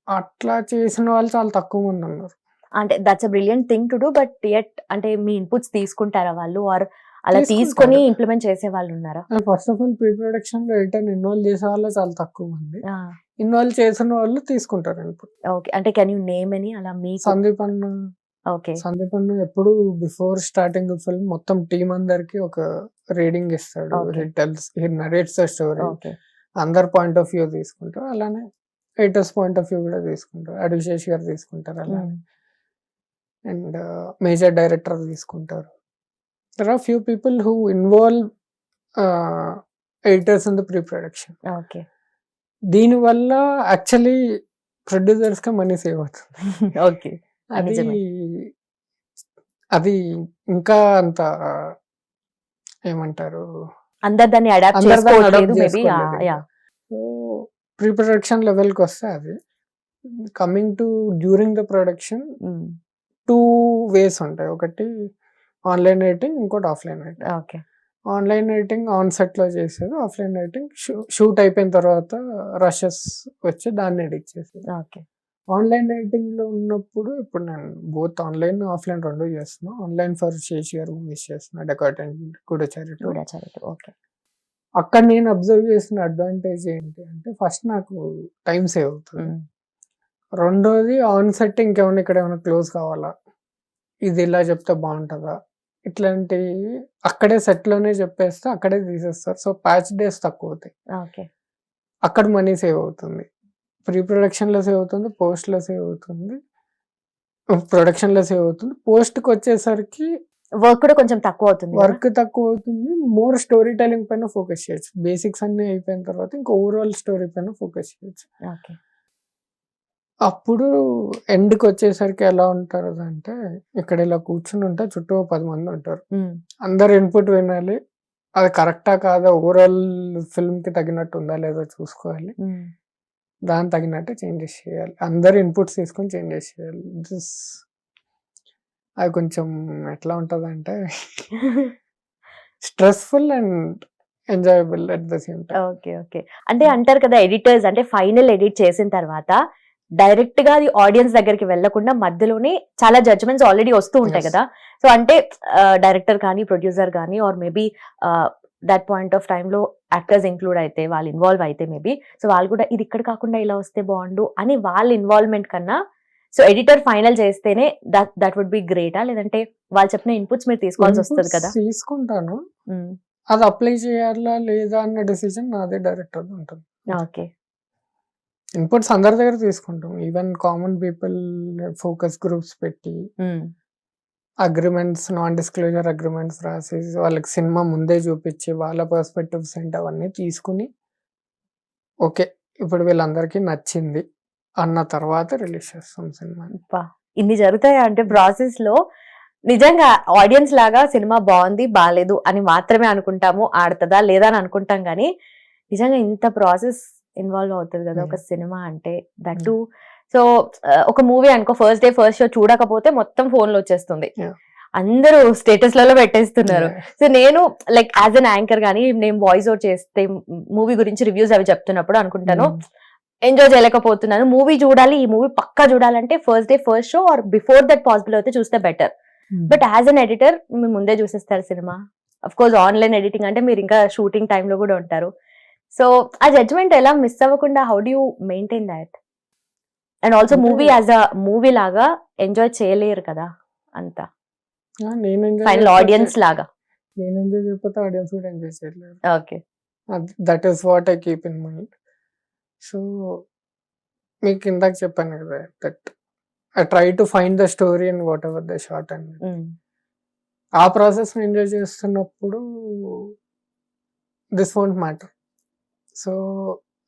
అట్లా చేసిన వాళ్ళు చాలా తక్కువ మంది ఉన్నారు. అంటే that's a brilliant thing to do, but yet అంటే మీ ఇన్పుట్స్ తీసుకుంటారా వాళ్ళు, ఆర్ అలా తీసుకుంటారు. తీసుకొని ఇంప్లిమెంట్ చేసే వాళ్ళు ఉన్నారా? First of all pre production లో ఎడిటర్ ఇన్వాల్వ్ చేసే వాళ్ళు చాలా తక్కువ మంది, ఇన్వాల్వ్ చేసిన వాళ్ళు తీసుకుంటారు ఇన్పుట్. ఓకే. అంటే కెన్ యూ నేమ్ అని అలా మీ? సందీప్ అన్న. ఓకే. సందీప్ అన్న ఎప్పుడు బిఫోర్ స్టార్టింగ్ ఫిల్మ్ మొత్తం టీం అందరికి ఒక రీడింగ్ ఇస్తాడు. He narrates the story, okay. అందరు పాయింట్ ఆఫ్ వ్యూ తీసుకుంటారు. అలానే ఎడిటర్స్ పాయింట్ ఆఫ్ వ్యూ కూడా తీసుకుంటారు. అడివిశేష్ గారు తీసుకుంటారు అలానే, అండ్ మేజర్ డైరెక్టర్ తీసుకుంటారు. There are few people who involve editors in the pre production. Okay. దీనివల్ల యాక్చువల్లీ ప్రొడ్యూసర్స్ కి మనీ సేవ్ అవుతుంది. ఓకే. అది అది ఇంకా అంత ఏమంటారు, అందరు దాన్ని అడాప్ట్ అందరు దాన్ని చేసుకోవట్లేదు adopt మేబీ. చేసుకోలేదు. యా. సో ప్రీ ప్రొడక్షన్ లెవెల్కి వస్తే అది coming to during the production 2 ways ఉంటాయి. ఒకటి ఆన్లైన్ ఎడిటింగ్, ఇంకోటి offline editing. Okay. Online editing on set లో చేసేది, ఆఫ్లైన్ ఎడిటింగ్ షూట్ అయిపోయిన తర్వాత రషెస్ వచ్చి దాన్ని ఎడిట్ చేసేది. ఓకే. ఆన్లైన్ ఎడిటింగ్ లో ఉన్నప్పుడు ఇప్పుడు నేను బోత్ ఆన్లైన్ ఆఫ్లైన్ రెండు చేస్తున్నాను. ఆన్లైన్ ఫర్ శేష్ గారు మూవీస్ చేస్తున్నా, డెకాట్ అండ్ గూఢచారి. ఓకే. అక్కడ నేను అబ్జర్వ్ చేసిన అడ్వాంటేజ్ ఏంటి అంటే ఫస్ట్ నాకు టైం సేవ్ అవుతుంది. రెండోది ఆన్ సెట్ ఇంకేమైనా ఇక్కడ ఏమైనా క్లోజ్ కావాలా, ఇది ఇలా చెప్తే బాగుంటుందా, ఇట్లాంటి అక్కడే సెట్ లోనే చెప్పేస్తే అక్కడే తీసేస్తారు. సో ప్యాచ్ డేస్ తక్కువ అవుతాయి. ఓకే. అక్కడ మనీ సేవ్ అవుతుంది. ప్రీ ప్రొడక్షన్ లో సేవ్ అవుతుంది, పోస్ట్ లో సేవ్ అవుతుంది, ప్రొడక్షన్ లో సేవ్ అవుతుంది. పోస్ట్ కి వచ్చేసరికి వర్క్ కూడా కొంచెం తక్కువ అవుతుంది. వర్క్ తక్కువ అవుతుంది. మోర్ స్టోరీ టెలింగ్ పైన ఫోకస్ చేయొచ్చు. బేసిక్స్ అన్ని అయిపోయిన తర్వాత ఇంకా ఓవరాల్ స్టోరీ పైన ఫోకస్ చేయొచ్చు. ఓకే. అప్పుడు ఎండ్కి వచ్చేసరికి ఎలా ఉంటారు అంటే ఇక్కడ ఇలా కూర్చుని ఉంటే చుట్టూ 10 మంది ఉంటారు, అందరు ఇన్పుట్ వినాలి, అది కరెక్టా కాదా, ఓవరాల్ ఫిల్మ్ కి తగినట్టు ఉందా లేదా చూసుకోవాలి, దాని తగినట్టు చేంజెస్ చేయాలి, అందరు ఇన్పుట్స్ తీసుకొని చేంజెస్ చేయాలి. అది కొంచెం ఎట్లా ఉంటది అంటే stressful and enjoyable at the same time. Okay. Okay. అంటే అంటారు కదా ఎడిటర్స్ అంటే ఫైనల్ ఎడిట్ చేసిన తర్వాత డైరెక్ట్ గా అది ఆడియన్స్ దగ్గరికి వెళ్లకుండా మధ్యలోనే చాలా జడ్జ్మెంట్స్ ఆల్రెడీ వస్తూ ఉంటాయి కదా. సో అంటే డైరెక్టర్ కానీ ప్రొడ్యూసర్ కానీ or maybe that point of time లో యాక్టర్స్ ఇంక్లూడ్ అయితే వాళ్ళు ఇన్వాల్వ్ అయితే మేబీ సో వాళ్ళు కూడా ఇది ఇక్కడ కాకుండా ఇలా వస్తే బాగుండు అని వాళ్ళ ఇన్వాల్వ్మెంట్ కన్నా సో ఎడిటర్ ఫైనల్ చేస్తేనే దట్ వుడ్ బి గ్రేటా, లేదంటే వాళ్ళు చెప్పిన ఇన్పుట్స్ మీరు తీసుకోవాల్సి వస్తుంది కదా? తీసుకుంటాను, అది అప్లై చేయాలా లేదా అన్న డెసిజన్ నాదే, డైరెక్టర్ ఉంటుంది. ఓకే. ఇన్పుట్స్ అందరి దగ్గర తీసుకుంటాం, even common people focus groups పెట్టి అగ్రిమెంట్స్, నాన్ డిస్క్లోజర్ అగ్రిమెంట్స్ రాసి వాళ్ళకి సినిమా ముందే చూపించి వాళ్ళ పర్స్పెక్టివ్స్ ఏంటి అవన్నీ తీసుకుని ఓకే ఇప్పుడు వీళ్ళందరికీ నచ్చింది అన్న తర్వాత రిలీజ్ చేస్తాం సినిమా. ఇన్ని జరుగుతాయా అంటే ప్రాసెస్ లో? నిజంగా ఆడియన్స్ లాగా సినిమా బాగుంది బాగాలేదు అని మాత్రమే అనుకుంటాము, ఆడుతుందా లేదా అని అనుకుంటాం, కానీ నిజంగా ఇంత ప్రాసెస్ ఇన్వాల్వ్ అవుతుంది కదా ఒక సినిమా అంటే. దట్ సో ఒక మూవీ అనుకో ఫస్ట్ డే ఫస్ట్ షో చూడకపోతే మొత్తం ఫోన్ లో వచ్చేస్తుంది, అందరూ స్టేటస్ లలో పెట్టేస్తున్నారు. సో నేను లైక్ యాజ్ అన్ యాంకర్ గానీ నేను వాయిస్ ఓవర్ చేస్తే మూవీ గురించి రివ్యూస్ అవి చెప్తున్నప్పుడు అనుకుంటాను ఎంజాయ్ చేయలేకపోతున్నాను, మూవీ చూడాలి, ఈ మూవీ పక్కా చూడాలంటే first day first show or before that possible అయితే చూస్తే better. But as an editor మీరు ముందే చూసేస్తారు సినిమా. అఫ్ కోర్స్ ఆన్లైన్ ఎడిటింగ్ అంటే మీరు ఇంకా షూటింగ్ టైంలో కూడా ఉంటారు. సో ఆ జడ్జ్మెంట్ ఎలా మిస్ అవ్వకుండా how do you maintain that? And also అంటే- మూవీ యాజ్ అ మూవీ లాగా ఎంజాయ్ చేయలేరు కదా అంతా, నేను ఫైనల్ ఆడియన్స్ లాగా. నేను ఎంజాయ్ చేయకపోతే ఆడియన్స్ కూడా ఎంజాయ్ చేయలేరు. Okay. That is what I keep in mind. So మీకు ఇందాక చెప్పాను కదా, that I try to find the story and what ever the short and ఆ ప్రాసెస్ ఎంజాయ్ చేస్తున్నప్పుడు దిస్ వోంట్ మ్యాటర్. సో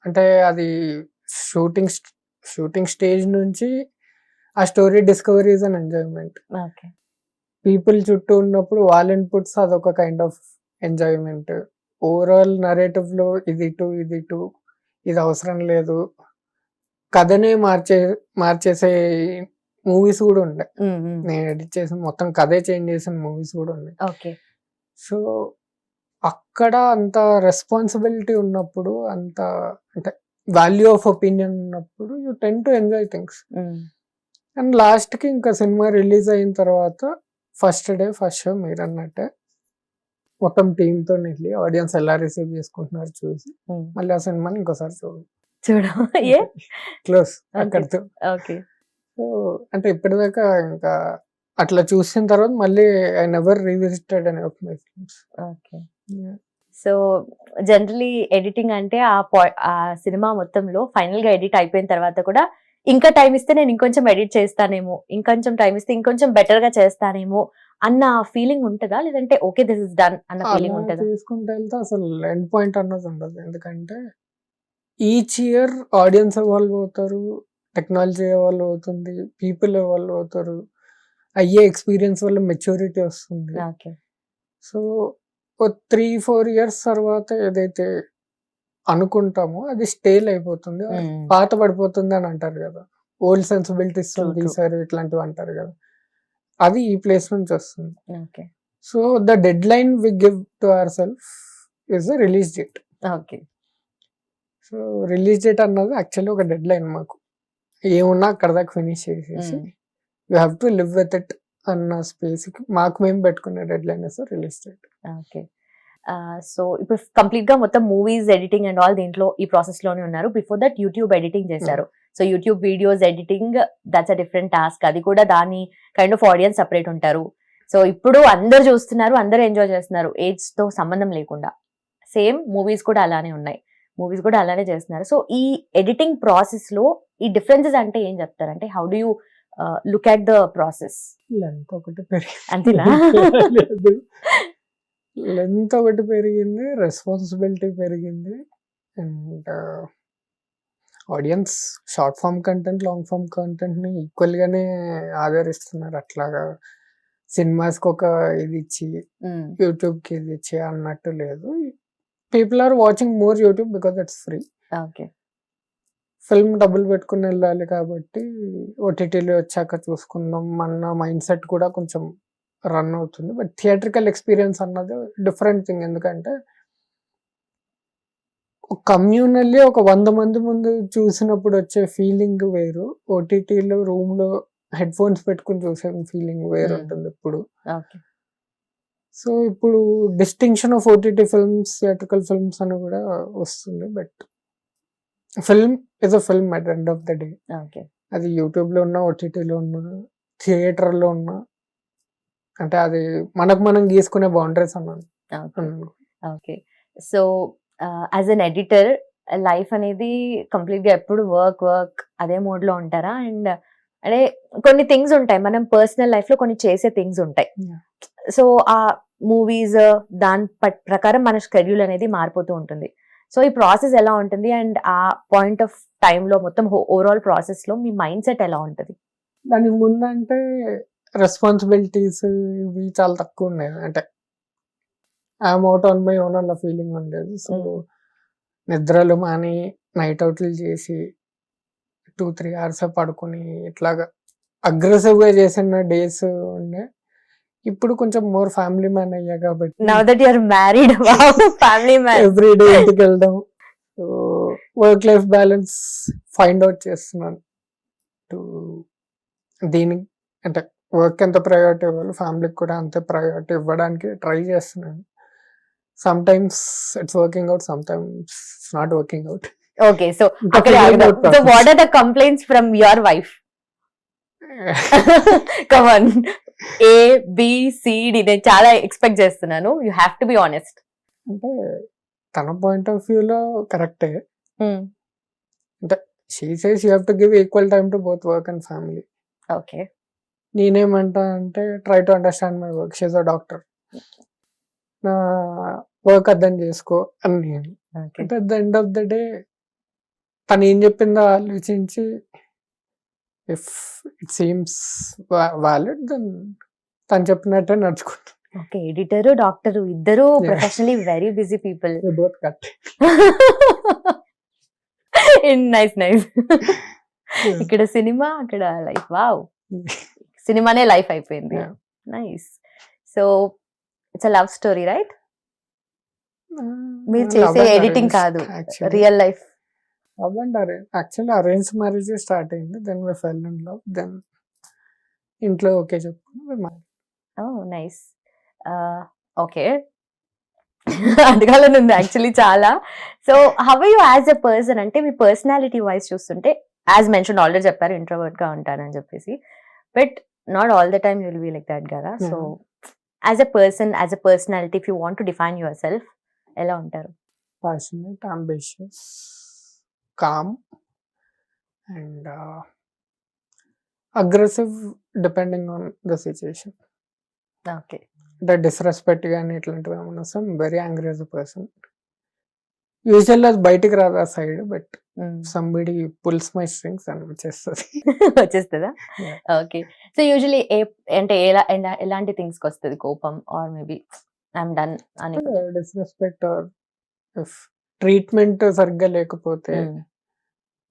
అంటే అది షూటింగ్ స్టేజ్ నుంచి ఆ story discovery is an enjoyment. Okay. People చుట్టూ ఉన్నప్పుడు వాళ్ళ ఇన్పుట్స్ అదొక kind of enjoyment. Overall narrative లో ఇది ఇది అవసరం లేదు, కథనే మార్చేసే మూవీస్ కూడా ఉన్నాయి. నేను ఎడిట్ చేసిన మొత్తం కథే చేంజ్ చేసిన మూవీస్ కూడా ఉన్నాయి. ఓకే. సో అక్కడ అంత రెస్పాన్సిబిలిటీ ఉన్నప్పుడు, అంత అంటే వాల్యూ ఆఫ్ ఒపీనియన్ ఉన్నప్పుడు you ten to enjoy things. And last కి ఇంకా సినిమా రిలీజ్ అయిన తర్వాత ఫస్ట్ షో మీరు అన్నట్టే మొత్తం టీమ్ తో వెళ్ళి ఆడియన్స్ ఎలా రిసీవ్ చేసుకుంటున్నారు చూసి మళ్ళీ ఆ సినిమాని ఇంకోసారి ఏ క్లోజ్ అక్కడితో. ఓకే. సో అంటే ఇప్పటిదాకా ఇంకా అట్లా చూసిన తర్వాత మళ్ళీ I never revisited any of my films. Okay. So generally editing అంటే ఆ సినిమా మొత్తంలో ఫైనల్ గా ఎడిట్ అయిపోయిన తర్వాత కూడా ఇంకా టైం ఇస్తే నేను ఇంకొంచెం ఎడిట్ చేస్తానేమో, ఇంకొంచెం టైం ఇస్తే ఇంకొంచెం బెటర్ గా చేస్తానేమో అన్న ఫీలింగ్ ఉంటుందా, లేదంటే ఓకే దిస్ ఇస్ డన్ అన్న ఫీలింగ్ ఉంటుందా? తీసుకుంటే వెళ్తే అసలు ఎండ్ పాయింట్ అన్నది ఉండదు. ఎందుకంటే ఈచ్ ఇయర్ ఆడియన్స్ ఎవాల్వ్ అవుతారు, టెక్నాలజీ ఎవాల్వ్ అవుతుంది, పీపుల్ ఎవాల్వ్ అవుతారు, అయ్యే ఎక్స్పీరియన్స్ వల్ల మెచ్యూరిటీ వస్తుంది. ఓకే. సో 3-4 years తర్వాత ఏదైతే అనుకుంటామో అది స్టేల్ అయిపోతుంది, పాత పడిపోతుంది అని అంటారు కదా, ఓల్డ్ సెన్సిబిలిటీస్ తీసారు ఇట్లాంటివి అంటారు కదా, అది ఈ ప్లేస్ నుంచి వస్తుంది. Okay. So the deadline we give to our self is the release date. Okay. So release date అన్నది యాక్చువల్లీ ఒక డెడ్ లైన్. మాకు ఏమున్నా అక్కడ దాకా ఫినిష్ చేసేసి you have to live with it అన్న స్పేస్ కి మాకు మేము పెట్టుకునే deadline is release date. Okay. So ఇప్పుడు కంప్లీట్ గా మొత్తం మూవీస్ ఎడిటింగ్ అండ్ ఆల్ దీంట్లో ఈ ప్రాసెస్ లోనే ఉన్నారు. బిఫోర్ దట్ యూట్యూబ్ ఎడిటింగ్ చేశారు. So YouTube videos editing that's a different task. అది కూడా దాని కైండ్ ఆఫ్ ఆడియన్స్ సపరేట్ ఉంటారు. సో ఇప్పుడు అందరు చూస్తున్నారు, అందరు ఎంజాయ్ చేస్తున్నారు, ఏజ్ తో సంబంధం లేకుండా. సేమ్ మూవీస్ కూడా అలానే ఉన్నాయి, మూవీస్ కూడా అలానే చేస్తున్నారు. సో ఈ ఎడిటింగ్ ప్రాసెస్ లో ఈ డిఫరెన్సెస్ అంటే ఏం చెప్తారు? అంటే how do you look at the process? Length ఒకటి పెరిగింది, అంతేనా? లెంత్ ఒకటి పెరిగింది, రెస్పాన్సిబిలిటీ పెరిగింది, and audience short form content, long form content ని ఈక్వల్ గానే ఆదరిస్తున్నారు. అట్లాగా సినిమాస్ కి ఒక ఇది ఇచ్చి యూట్యూబ్ కి ఇది ఇచ్చి అన్నట్టు లేదు. People are watching more YouTube because it's free. Okay. Film డబ్బులు పెట్టుకుని వెళ్ళాలి కాబట్టి ఓటీటీలో వచ్చాక చూసుకుందాం అన్న మైండ్ సెట్ కూడా కొంచెం రన్ అవుతుంది. బట్ థియేట్రికల్ ఎక్స్పీరియన్స్ అన్నది డిఫరెంట్ థింగ్. ఎందుకంటే కమ్యూనల్లీ ఒక 100 మంది ముందు చూసినప్పుడు వచ్చే ఫీలింగ్ వేరు, ఓటీటీలో రూమ్ లో హెడ్ ఫోన్స్ పెట్టుకుని చూసే ఫీలింగ్ వేరు ఉంటుంది ఇప్పుడు. సో ఇప్పుడు distinction of OTT films, theatrical films అని కూడా వస్తుంది. But film is a film at end of the day. అది యూట్యూబ్ లో ఉన్నా, ఓటీటీలో ఉన్నా, థియేటర్ లో ఉన్నా, అంటే అది మనకు మనం గీసుకునే బౌండరీస్ అన్నాను. Okay. So as an editor life అనేది కంప్లీట్ గా ఎప్పుడు వర్క్ అదే మోడ్ లో ఉంటారా? అండ్ అంటే కొన్ని థింగ్స్ ఉంటాయి, మనం పర్సనల్ లైఫ్ లో కొన్ని చేసే థింగ్స్ ఉంటాయి. సో ఆ మూవీస్ దాని ప్రకారం మన షెడ్యూల్ అనేది మారిపోతూ ఉంటుంది. సో ఈ ప్రాసెస్ ఎలా ఉంటుంది? అండ్ ఆ పాయింట్ ఆఫ్ టైమ్ లో మొత్తం ఓవరాల్ ప్రాసెస్ లో మీ మైండ్ సెట్ ఎలా ఉంటుంది? దానికి ముందంటే రెస్పాన్సిబిలిటీస్ ఇవి చాలా తక్కువ ఉన్నాయి. అంటే I'm out on my own అన్న ఫీలింగ్ ఉండేది. సో నిద్రలు మాని నైట్ అవుట్లు చేసి 2-3 hours పడుకుని ఇట్లాగా అగ్రెసివ్ గా చేసిన డేస్ ఉండే. ఇప్పుడు కొంచెం మోర్ ఫ్యామిలీ మ్యాన్ అయ్యా కాబట్టి now that you are married, family man, every day ఇంటికి వెళ్దాం, work life balance find out చేస్తున్నాను. దీనికి అంటే వర్క్ ఎంత ప్రయారిటీ ఇవ్వాలి, ఫ్యామిలీకి కూడా అంతే ప్రయారిటీ ఇవ్వడానికి ట్రై చేస్తున్నాను. Sometimes it's working out, sometimes it's not working out. Okay, so ఇంకా అక్కడ figure out so process. What are the complaints from your wife? Come on, A B C D, నేను చాలా expect చేస్తున్నాను. You have to be honest. అంటే తన point of వ్యూలో కరెక్టే. She says you have to give equal time to both work and family. Okay, నేనేమంటా అంటే try to understand my work, she's a doctor, నా వర్క్ అర్థం చేసుకో అని నేను. ఓకే, అంటే at the end of the day తను ఏం చెప్పిందో ఆలోచించి if it seems valid then తను చెప్పినట్టే నడుచుకుంటాను. ఓకే. ఎడిటరు, డాక్టరు ఇద్దరు Yeah. Professionally very busy people. Both cut. Nice nice. ఇక్కడ సినిమా, అక్కడ లైఫ్. వావ్, సినిమానే లైఫ్ అయిపోయింది. Yeah. Nice. So it's a love story, right? మీరు చేసే ఎడిటింగ్ కాదు, real life. Actually arrange marriage start అయింది, then we fell in love, then ఇంట్లో okay చెప్పుకుని. Oh nice. ఓకే, అడగాలని ఉంది యాక్చువల్లీ చాలా. So how are you as a person? అంటే మీ పర్సనాలిటీ వైజ్ చూస్తుంటే, యాజ్ మెన్షన్ ఆల్రెడీ చెప్పారు ఇంట్రోవర్ట్ గా ఉంటానని చెప్పేసి, but not all the time you will be like that కదా. So as a person, as a personality, if you want to define yourself, ఎలా ఉంటారు? Passionate, ambitious, calm, and aggressive depending on the situation. Okay, అంటే disrespect కానీ ఇట్లాంటివి ఏమన్నా వస్తే very angry as a person. Usually అది బయటికి రాదు ఆ side, but somebody pulls my strings అని వచ్చేస్తుంది. వచ్చేస్తుందా? Yeah. ఓకే. సో యూజువలీ అంటే ఎలాంటి థింగ్స్ కి వస్తుంది కోపం? ఆర్ మేబీ ఐఎమ్ డన్ అని? డిస్రెస్పెక్ట్ ఆర్ ఇఫ్ ట్రీట్మెంట్ సరిగ్గా లేకపోతే,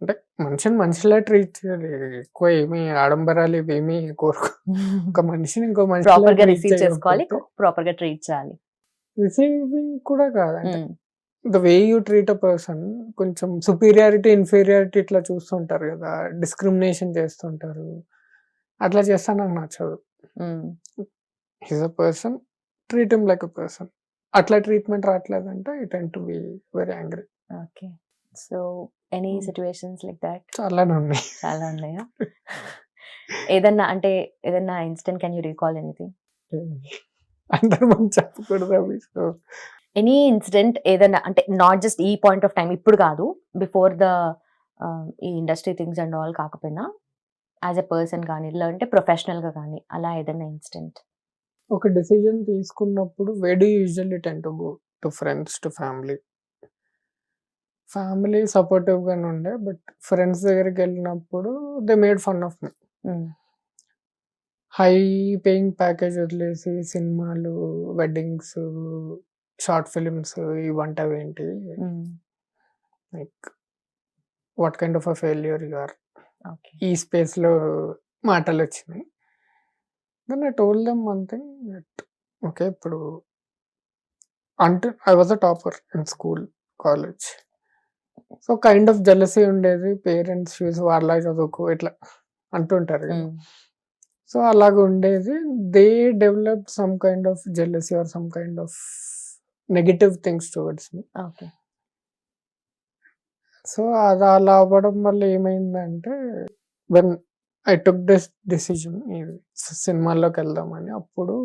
అంటే మనిషిని మనిషిలా ట్రీట్ చేయాలి. ఎక్కువ ఏమి ఆడంబరాలు ఇవేమి కోరుకో. ఒక మనిషిని ఇంకో మనిషి ప్రాపర్ గా రిసీవ్ చేసుకోవాలి, ప్రాపర్ గా ట్రీట్ చేయాలి. రిసీవింగ్ కూడా కాదు, అంటే the way you treat a person, కొంచెం సుపీరియారిటీ ఇన్ఫీరియారిటీ ఇట్లా చూస్తుంటారు కదా, డిస్క్రిమినేషన్ చేస్తుంటారు. అట్లా చేస్తా నాకు నచ్చదు. Is a person, treat him like a person. అట్లా ట్రీట్మెంట్ రావట్లేదంటే I tend to be very angry. Okay. So any situations like that? చాలానే ఉన్నాయి. చాలా ఉన్నాయా? ఏదన్నా అంటే ఏదన్నా incident, can you recall anything? అందరూ మనం చెప్పకూడదు అవి. సో ఎనీ ఇన్సిడెంట్ ఏదన్నా, అంటే నాట్ జస్ట్ ఈ పాయింట్ ఆఫ్ టైం, ఇప్పుడు కాదు, బిఫోర్ ద ఈ ఇండస్ట్రీ థింగ్స్ అండ్ ఆల్ కాకపోయినా, యాజ్ ఎ పర్సన్ కానీ, లేదంటే ప్రొఫెషనల్ గా కానీ, అలా ఏదన్నా ఇన్సిడెంట్? ఒక డెసిజన్ తీసుకున్నప్పుడు where do you usually tend to go? To friends, to family? Family supportive గానే ఉండే, బట్ ఫ్రెండ్స్ దగ్గరికి వెళ్ళినప్పుడు they made fun of me. High paying package వదిలేసి సినిమాలు, వెడ్డింగ్స్, షార్ట్ ఫిలిమ్స్ ఇవంటవేంటి, like what kind of a failure you are, okay. ఈ space లో మాటలు వచ్చినాయి. Then I told them one thing that okay, ఇప్పుడు అంటే I was a topper in school, college. So kind of jealousy ఉండేది, parents చూసి వాళ్ళ చదువుకో ఇట్లా అంటుంటారు కదా. సో అలాగ ఉండేది. They developed some kind of jealousy or some kind of negative things towards me. Okay. So అది అలా అవ్వడం వల్ల ఏమైందంటే, when I took this decision సినిమాల్లోకి వెళ్దామని, అప్పుడు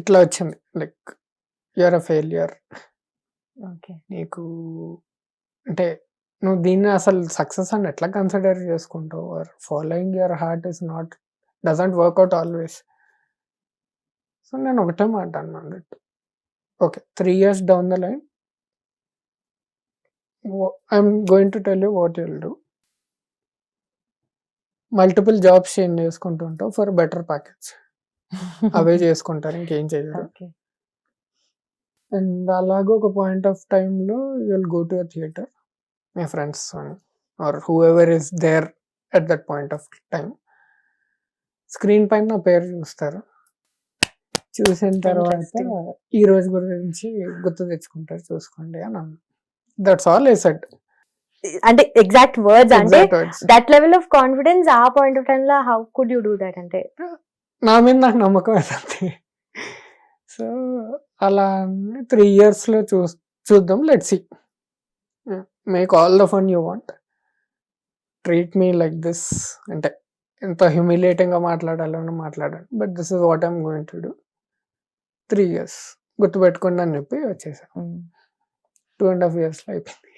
ఇట్లా వచ్చింది, like you're a failure, okay. నీకు అంటే నువ్వు దీన్ని అసలు సక్సెస్ అని ఎట్లా కన్సిడర్ చేసుకుంటావు, or following your heart is not doesn't work out always. So నేను ఒకటే మాట అన్నట్టు, okay 3 years down the line I'm going to tell you what you'll do. Multiple jobs change చేసుకుంటుంటావు ఫర్ బెటర్ ప్యాకేజ్, అవే చేసుకుంటారు, ఇంకేం చేయరు. ఓకే. అండ్ అలాగే ఒక పాయింట్ ఆఫ్ టైంలో you will go to a theatre, మీ friends or whoever is there at that point of time, screen పైన నా పేరు చూస్తారు. చూసిన తర్వాత Interesting. ఈ రోజు గురించి గుర్తు తెచ్చుకుంటారు, చూసుకోండి అని. That's all I said. అంటే ఎగ్జాక్ట్ వర్డ్స్, అంటే Exact words. That level of confidence ఆ పాయింట్ ఆఫ్ టైం లో how could you do that? అంటే నా మీద నాకు నమ్మకం అవుతుంది. సో అలా 3 years లో చూద్దాం, let's see make all the fun you want, treat me like this అంటే ఎంత హ్యూమిలేటింగ్గా మాట్లాడాలని మాట్లాడాను, but this is what I'm going to do 3 years గుర్తుపెట్టుకోండి అని చెప్పి వచ్చేసాను. 2.5 years అయిపోయింది.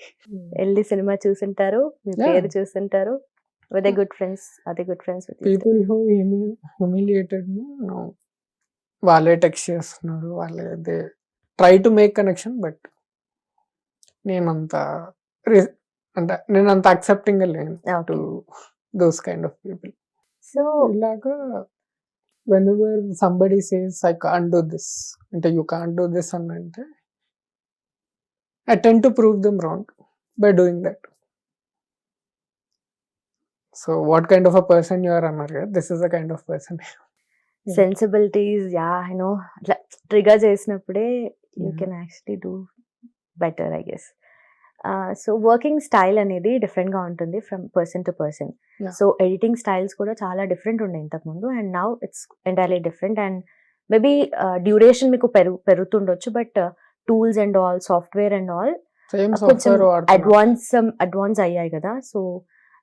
వెళ్ళి సినిమా చూసుంటారు, మీ Yeah. పేరు చూసుంటారు. Were they good friends? Are they good friends with you? People who humiliated వాళ్ళే టెక్స్ట్ చేస్తున్నారు, వాళ్ళే they try to make connection, but నేనంత అంటే నేనంత అక్సెప్టింగ్ లేను to Okay. Those kind of people. So, ఇలాగా whenever somebody says I can't do this, అంటే you can't do this అని అంటే I tend to prove them wrong by doing that. So what kind of a person you are అన్నారు కదా, this is the kind of person. sensibilities, yeah, I know. అట్లా trigger చేసినప్పుడే you Yeah. Can actually do better, I guess. So working style అనేది different గా ఉంటుంది from person to person. Yeah. So editing styles కూడా చాలా different ఉండే ఇంతకుముందు, and now it's entirely different. And maybe duration మీకు పెరుగుతుండొచ్చు, but tools and all, software and all Same కొంచెం software వాడుతున్నా. అడ్వాన్స్ అయ్యాయి కదా.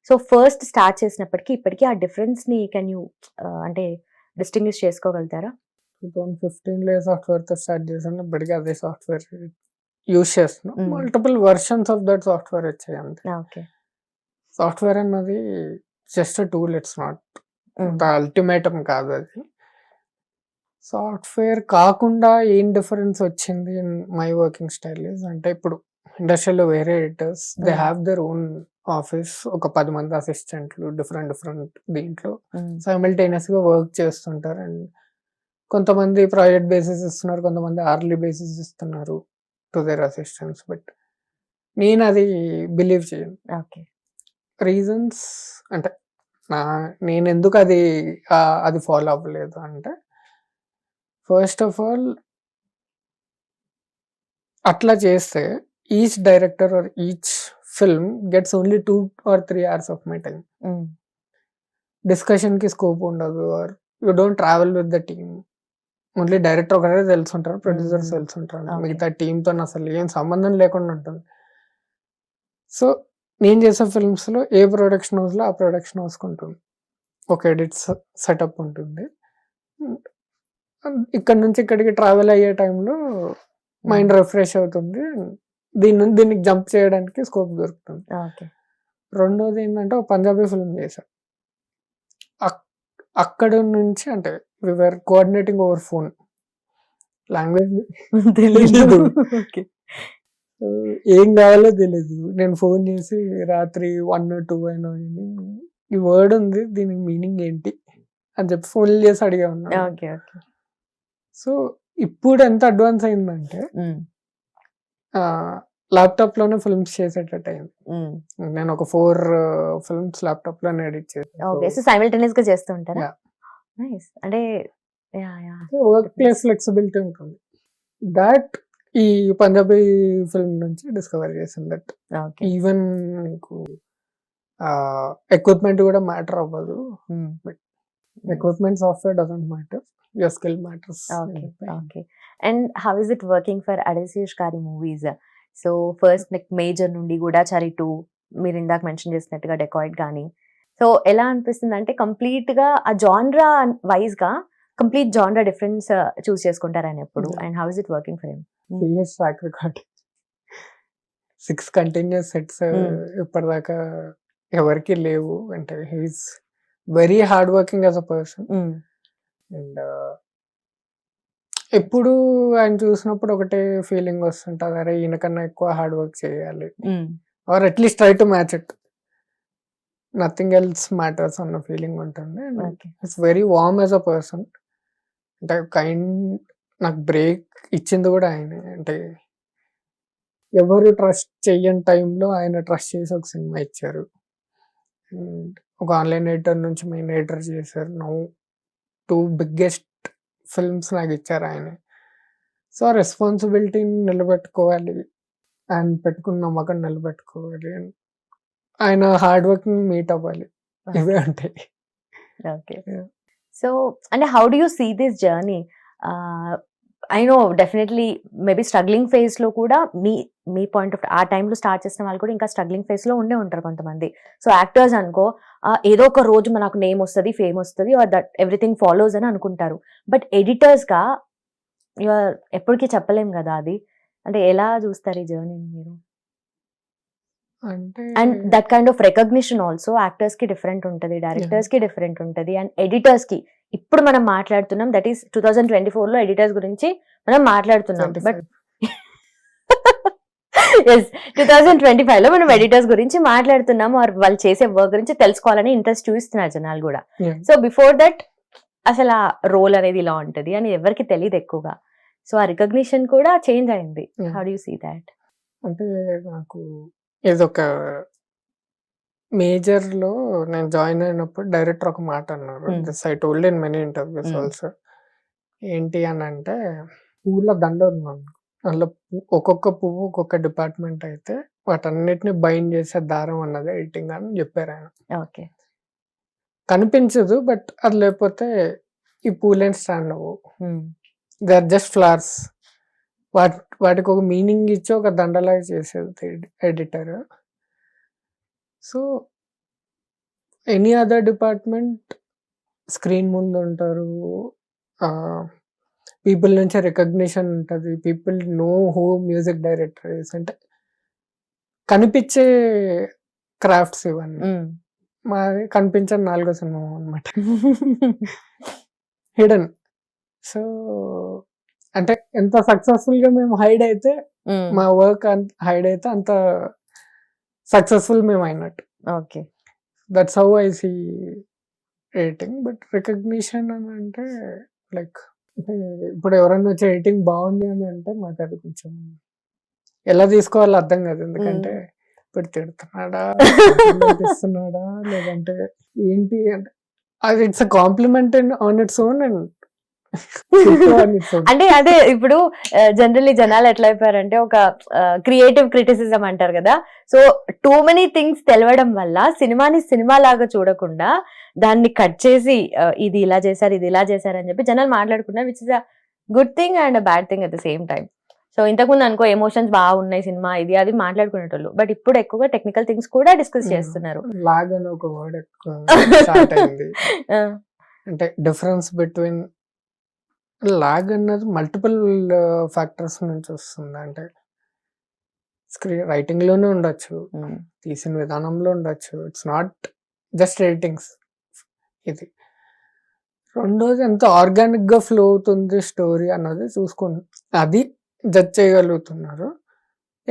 సో ఫస్ట్ స్టార్ట్ చేసినప్పటికీ ఇప్పటికీ ఆ డిఫరెన్స్ ని కెన్ యూ అంటే డిస్టింగ్విష్ చేసుకోగలుగుతారా? 2015లో ఏ సాఫ్ట్వేర్ తో స్టార్ట్ చేశాను, ఇప్పటికీ అదే సాఫ్ట్వేర్ యూస్ చేస్తున్నాం. Mm. Multiple versions of that software వచ్చాయి అంతే. ఓకే. సాఫ్ట్వేర్ అన్నది just tool, it's not the ultimatum కాదు అది. సాఫ్ట్వేర్ కాకుండా ఏం డిఫరెన్స్ వచ్చింది ఇన్ మై వర్కింగ్ స్టైల్ అంటే, ఇప్పుడు ఇండస్ట్రీలో వేరే editors they have their own office, ఒక 10 మంది అసిస్టెంట్లు డిఫరెంట్ దీంట్లో సైమల్టేనియస్ గా వర్క్ చేస్తుంటారు. అండ్ కొంతమంది ప్రాజెక్ట్ బేసిస్ ఇస్తున్నారు, కొంతమంది అవర్లీ బేసిస్ ఇస్తున్నారు టు దేర్ అసిస్టెంట్స్. బట్ నేను అది బిలీవ్ చేయను. ఓకే. రీజన్స్ అంటే నేను ఎందుకు అది ఫాలో అవ్వలేదు అంటే, ఫస్ట్ ఆఫ్ ఆల్ అట్లా చేస్తే each director or each film gets only 2 or 3 hours of my time. Discussion కి స్కోప్ ఉండదు, or you don't travel with the team. Only director ఒకరే తెలుసుంటారు, ప్రొడ్యూసర్స్ తెలుసుంటారు, Okay. మిగతా టీంతో అసలు ఏం సంబంధం లేకుండా ఉంటుంది. సో నేను చేసే ఫిల్మ్స్ లో ఏ ప్రొడక్షన్ హౌస్ లో ఆ ప్రొడక్షన్ హౌస్ ఉంటుంది, ఒక ఎడిట్ సెటప్ ఉంటుంది. ఇక్కడ నుంచి ఇక్కడికి ట్రావెల్ అయ్యే టైంలో మైండ్ రిఫ్రెష్ అవుతుంది, దీనికి జంప్ చేయడానికి స్కోప్ దొరుకుతుంది. ఓకే. రెండోది ఏంటంటే, ఒక పంజాబీ ఫిల్మ్ చేశాను. అక్కడ నుంచి అంటే we're coordinating over phone, language తెలీదు, ఓకే. ఏం కావాలో తెలీదు. నేను ఫోన్ చేసి రాత్రి 1 or 2 అయినా ఈ వర్డ్ ఉంది, దీనికి మీనింగ్ ఏంటి అని చెప్పి ఫోన్ చేసి అడిగా ఉన్నాను. ఓకే. ఓకే. సో ఇప్పుడు ఎంత అడ్వాన్స్ అయిందంటే, ల్యాప్టాప్ లోనే ఫిల్మ్స్ చేసేటట్టు అయింది. నేను ఒక 4 ఫిల్మ్స్ ల్యాప్టాప్ లోనే ఎడిట్ ఓకే. సో చేశాను. సైమల్టేనియస్ గా చేస్తూ ఉంటారా? Yeah. నైస్. అంటే వర్క్ ప్లేస్ ఫ్లెక్సిబిలిటీ ఉంటుంది. దాట్ ఈ పంజాబీ ఫిల్మ్ నుంచి డిస్కవర్ చేసింది. That okay. ఈవెన్ నీకు ఎక్విప్మెంట్ కూడా మ్యాటర్ అవ్వదు. Equipment software doesn't matter, your skill matters. Okay. And how is it working for Adivi Sesh గారి movies? So first like major నుండి గూఢాచారి 2, మీరు ఇందాక మెన్షన్ చేసినట్టుగా డెకాయిడ్ కానీ, సో ఎలా అనిపిస్తుంది అంటే కంప్లీట్ గా ఆ జాన్రా వైజ్ గా కంప్లీట్ జాన్రా డిఫరెన్స్ చూస్ చేసుకుంటారు ఆయన ఎప్పుడు? Yeah. And how is it working for him? Serious track record, 6 continuous sets ఇప్పటిదాకా ఎవరికి లేవు. అంటే he's very hard working as a person. అండ్ ఎప్పుడు ఆయన చూసినప్పుడు ఒకటే ఫీలింగ్ వస్తుంటది, అరే ఈయనకన్నా ఎక్కువ హార్డ్ వర్క్ చేయాలి, or at least try to match it, nothing else matters అన్న ఫీలింగ్ ఉంటుంది. Okay. It's very warm as a person. అంటే నాకు బ్రేక్ ఇచ్చింది కూడా ఆయనే. అంటే ఎవరు ట్రస్ట్ చెయ్యని టైంలో ఆయన ట్రస్ట్ చేసి ఒక సినిమా ఇచ్చారు. And ఒక ఆన్లైన్ ఎడిటర్ నుంచి మెయిన్ ఎడిటర్ చేశారు. నౌ 2 బిగ్గెస్ట్ ఫిల్మ్స్ నాకు ఇచ్చారు ఆయన. సో ఆ రెస్పాన్సిబిలిటీని నిలబెట్టుకోవాలి, ఆయన పెట్టుకున్న నమ్మకం నిలబెట్టుకోవాలి, ఆయన హార్డ్ వర్కింగ్ మీట్ అవ్వాలి, ఇవే ఉంటాయి. ఓకే. Yeah. సో అంటే how do you see this journey? I know definitely maybe struggling phase లో కూడా మీ పాయింట్ ఆఫ్ ఆ టైంలో స్టార్ట్ చేసిన వాళ్ళు కూడా ఇంకా స్ట్రగ్లింగ్ ఫేజ్ లో ఉండే ఉంటారు కొంతమంది. సో యాక్టర్స్ అనుకో ఏదో ఒక రోజు మనకు నేమ్ వస్తుంది, ఫేమ్ వస్తుంది, ఆర్ దట్ ఎవ్రీథింగ్ ఫాలోస్ అని అనుకుంటారు. బట్ ఎడిటర్స్ గా ఎప్పటికీ చెప్పలేం కదా అది. అంటే ఎలా చూస్తారు ఈ జర్నీని మీరు? అంటే and that kind of recognition also actors కి డిఫరెంట్ ఉంటుంది, డైరెక్టర్స్ కి డిఫరెంట్ ఉంటుంది, అండ్ ఎడిటర్స్ కి. ఇప్పుడు మనం మాట్లాడుతున్నాం దట్ ఈస్ 2024 లో ఎడిటర్స్ గురించి మనం మాట్లాడుతున్నాం. బట్ 2025 లో మనం ఎడిటర్స్ గురించి మాట్లాడుతున్నాము, వాళ్ళు చేసే వర్క్ గురించి తెలుసుకోవాలని ఇంట్రెస్ట్ చూపిస్తున్నారు జనాలు కూడా. సో బిఫోర్ దట్ అసలు ఆ రోల్ అనేది ఇలా ఉంటది అని ఎవరికి తెలియదు ఎక్కువగా. సో ఆ రికగ్నిషన్ కూడా చేంజ్ అయింది. How do you see that? అంటే నాకు ఇదొక మేజర్ లో నేను జాయిన్ అయినప్పుడు డైరెక్టర్ ఒక మాట అన్నారు. This I told in many interviews also. ఏంటి అని అంటే, పూల దండ ఉన్నాను, అందులో ఒక్కొక్క పువ్వు ఒక్కొక్క డిపార్ట్మెంట్ అయితే వాటన్నిటిని బైండ్ చేసే దారం అన్నది ఎడిటింగ్ అని చెప్పారు ఆయన. ఓకే. కనిపించదు, బట్ అది లేకపోతే ఈ పూలేం స్టాండ్ అవ్వవు. They are just flowers. వాటికి ఒక మీనింగ్ ఇచ్చి ఒక దండలాగా చేసేది editor. So any other department screen ముందు ఉంటారు, పీపుల్ నుంచి రికగ్నిషన్ ఉంటుంది, people know who music director is, అంటే కనిపించే క్రాఫ్ట్స్ ఇవన్నీ. మాది కనిపించని 4వ సినిమా అనమాట, హిడెన్. సో అంటే ఎంత సక్సెస్ఫుల్ గా మేము హైడ్ అయితే, మా వర్క్ హైడ్ అయితే అంత సక్సెస్ఫుల్ మేము అయినట్టు. Okay. That's how I see editing. But recognition అని అంటే లైక్ ఇప్పుడు ఎవరైనా వచ్చి ఎడిటింగ్ బాగుంది అని అంటే మాకు అది కొంచెం ఎలా తీసుకోవాలో అర్థం కాదు. ఎందుకంటే ఇప్పుడు తిడుతున్నాడా, ఇస్తున్నాడా, లేదంటే ఏంటి అంటే అది it's a compliment on its own. And అంటే అదే ఇప్పుడు జనరల్లీ జనాలు ఎట్లా అయిపోయారంటే ఒక క్రియేటివ్ క్రిటిసిజం అంటారు కదా. సో టూ మెనీ థింగ్స్ తెలవడం వల్ల సినిమాని సినిమా లాగా చూడకుండా దాన్ని కట్ చేసి ఇది ఇలా చేశారు, ఇది ఇలా చేశారు అని చెప్పి జనాలు మాట్లాడుకున్నారు, which is a good thing and bad thing at the same time. So ఇంతకుముందు అనుకో ఎమోషన్స్ బాగున్నాయి సినిమా ఇది అది మాట్లాడుకునేటోళ్ళు, బట్ ఇప్పుడు ఎక్కువగా టెక్నికల్ థింగ్స్ కూడా డిస్కస్ చేస్తున్నారు. లాగ్ అని ఒక వర్డ్ ఎక్కువ స్టార్ట్ అయింది. అంటే డిఫరెన్స్ బిట్వీన్ లాగ్ అన్నది మల్టిపుల్ ఫ్యాక్టర్స్ నుంచి వస్తుంది. అంటే స్క్రీన్ రైటింగ్ లోనే ఉండొచ్చు, తీసిన విధానంలో ఉండొచ్చు, ఇట్స్ నాట్ జస్ట్ ఎడిటింగ్స్. ఇది రెండోది ఎంత ఆర్గానిక్ గా ఫ్లో అవుతుంది స్టోరీ అన్నది చూసుకుని అది జడ్జ్ చేయగలుగుతున్నారు.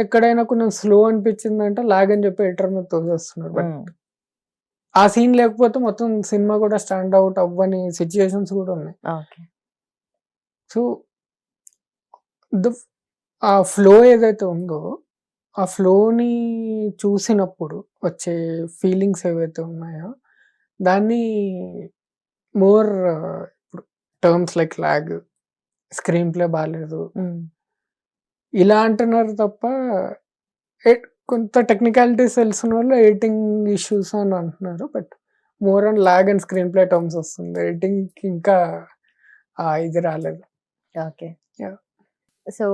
ఎక్కడైనా కొంచెం స్లో అనిపించిందంటే లాగ్ అని చెప్పి ఎడిటర్ మీద తోసేస్తున్నారు. బట్ ఆ సీన్ లేకపోతే మొత్తం సినిమా కూడా స్టాండ్ అవుట్ అవ్వని సిచ్యుయేషన్స్ కూడా ఉన్నాయి. సో ఆ ఫ్లో ఏదైతే ఉందో ఆ ఫ్లోని చూసినప్పుడు వచ్చే ఫీలింగ్స్ ఏవైతే ఉన్నాయో దాన్ని మోర్ ఇప్పుడు terms like lag, screenplay బాగాలేదు ఇలా అంటున్నారు తప్ప కొంత టెక్నికాలిటీస్ తెలిసిన వాళ్ళు ఎడిటింగ్ ఇష్యూస్ అని అంటున్నారు. But more on lag and screenplay terms వస్తుంది, ఎడిటింగ్ ఇంకా ఇది రాలేదు. ఓకే. సో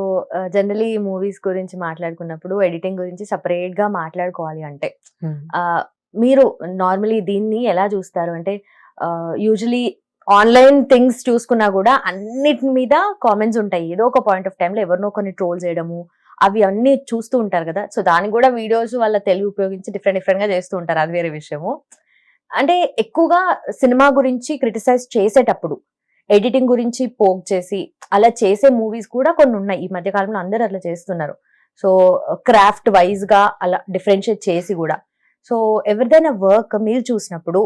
జనరలీ మూవీస్ గురించి మాట్లాడుకున్నప్పుడు ఎడిటింగ్ గురించి సపరేట్ గా మాట్లాడుకోవాలి అంటే మీరు నార్మలీ దీన్ని ఎలా చూస్తారు? అంటే యూజువలీ ఆన్లైన్ థింగ్స్ చూసుకున్నా కూడా అన్నిటి మీద కామెంట్స్ ఉంటాయి. ఏదో ఒక పాయింట్ ఆఫ్ టైంలో ఎవరినో కొన్ని ట్రోల్ చేయడము అవి అన్ని చూస్తూ ఉంటారు కదా. సో దానికి కూడా వీడియోస్ వాళ్ళ తెలివి ఉపయోగించి డిఫరెంట్ గా చేస్తూ ఉంటారు, అది వేరే విషయము. అంటే ఎక్కువగా సినిమా గురించి క్రిటిసైజ్ చేసేటప్పుడు ఎడిటింగ్ గురించి పోక్ చేసి అలా చేసే మూవీస్ కూడా కొన్ని ఉన్నాయి ఈ మధ్య కాలంలో, అందరూ అట్లా చేస్తున్నారు. సో క్రాఫ్ట్ వైజ్ గా అలా డిఫరెన్షియేట్ చేసి కూడా. సో ఎవరిదైనా వర్క్ మీరు చూసినప్పుడు,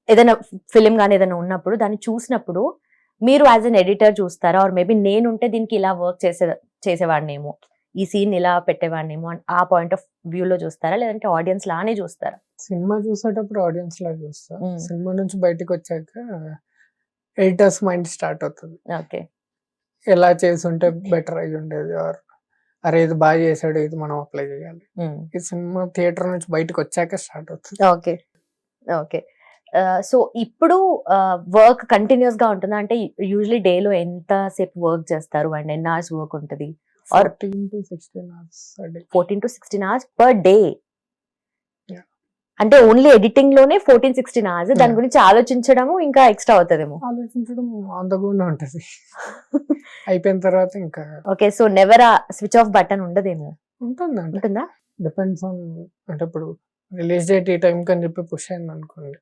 ఏదైనా ఫిలిం కానీ ఏదైనా ఉన్నప్పుడు దాన్ని చూసినప్పుడు మీరు యాజ్ అన్ ఎడిటర్ చూస్తారా, ఆర్ మేబీ నేనుంటే దీనికి ఇలా వర్క్ చేసేవాడినేమో, ఈ సీన్ ఇలా పెట్టేవాడినేమో అని ఆ పాయింట్ ఆఫ్ వ్యూలో చూస్తారా, లేదంటే ఆడియన్స్ లానే చూస్తారా? సినిమా చూసేటప్పుడు ఆడియన్స్ లా చూస్తా. సినిమా నుంచి బయటకు వచ్చాక ఎడిటర్స్ మైండ్ స్టార్ట్ అవుతుంది. ఓకే, ఎలా చేసుంటే బెటర్ అయ్యి ఉండేది, ఆర్ అరే ఇది బాగా చేసాడు ఇది మనం అప్లై చేయాలి. ఈ సినిమా థియేటర్ నుంచి బయటకు వచ్చాక స్టార్ట్ అవుతుంది. Okay okay. సో ఇప్పుడు వర్క్ కంటిన్యూస్ గా ఉంటుందా? అంటే యూజువలీ డే లో ఎంత సేపు వర్క్ చేస్తారు అండ్ ఎన్ని అవర్స్ వర్క్ ఉంటుంది? Or 14 to 16 hours a day. 14 to 16 hours per day. Yeah. అంటే ఓన్లీ ఎడిటింగ్ లోనే 14-16 hours. దాని Yeah. గురించి ఆలోచించడము ఇంకా ఎక్స్ట్రా అవుతుందేమో. ఆలోచించడం ఆన్ ద గోనే ఉంటది. అయిపోయిన తర్వాత ఇంకా okay, so never switch off button ఉండదేమో. ఉంటుందండి. ఉంటుందా? డిపెండ్స్ ఆన్, అంటే ఇప్పుడు రిలీజ్ డేట్ ఈ టైం కని చెప్పి పుష్ అయింది అనుకోండి,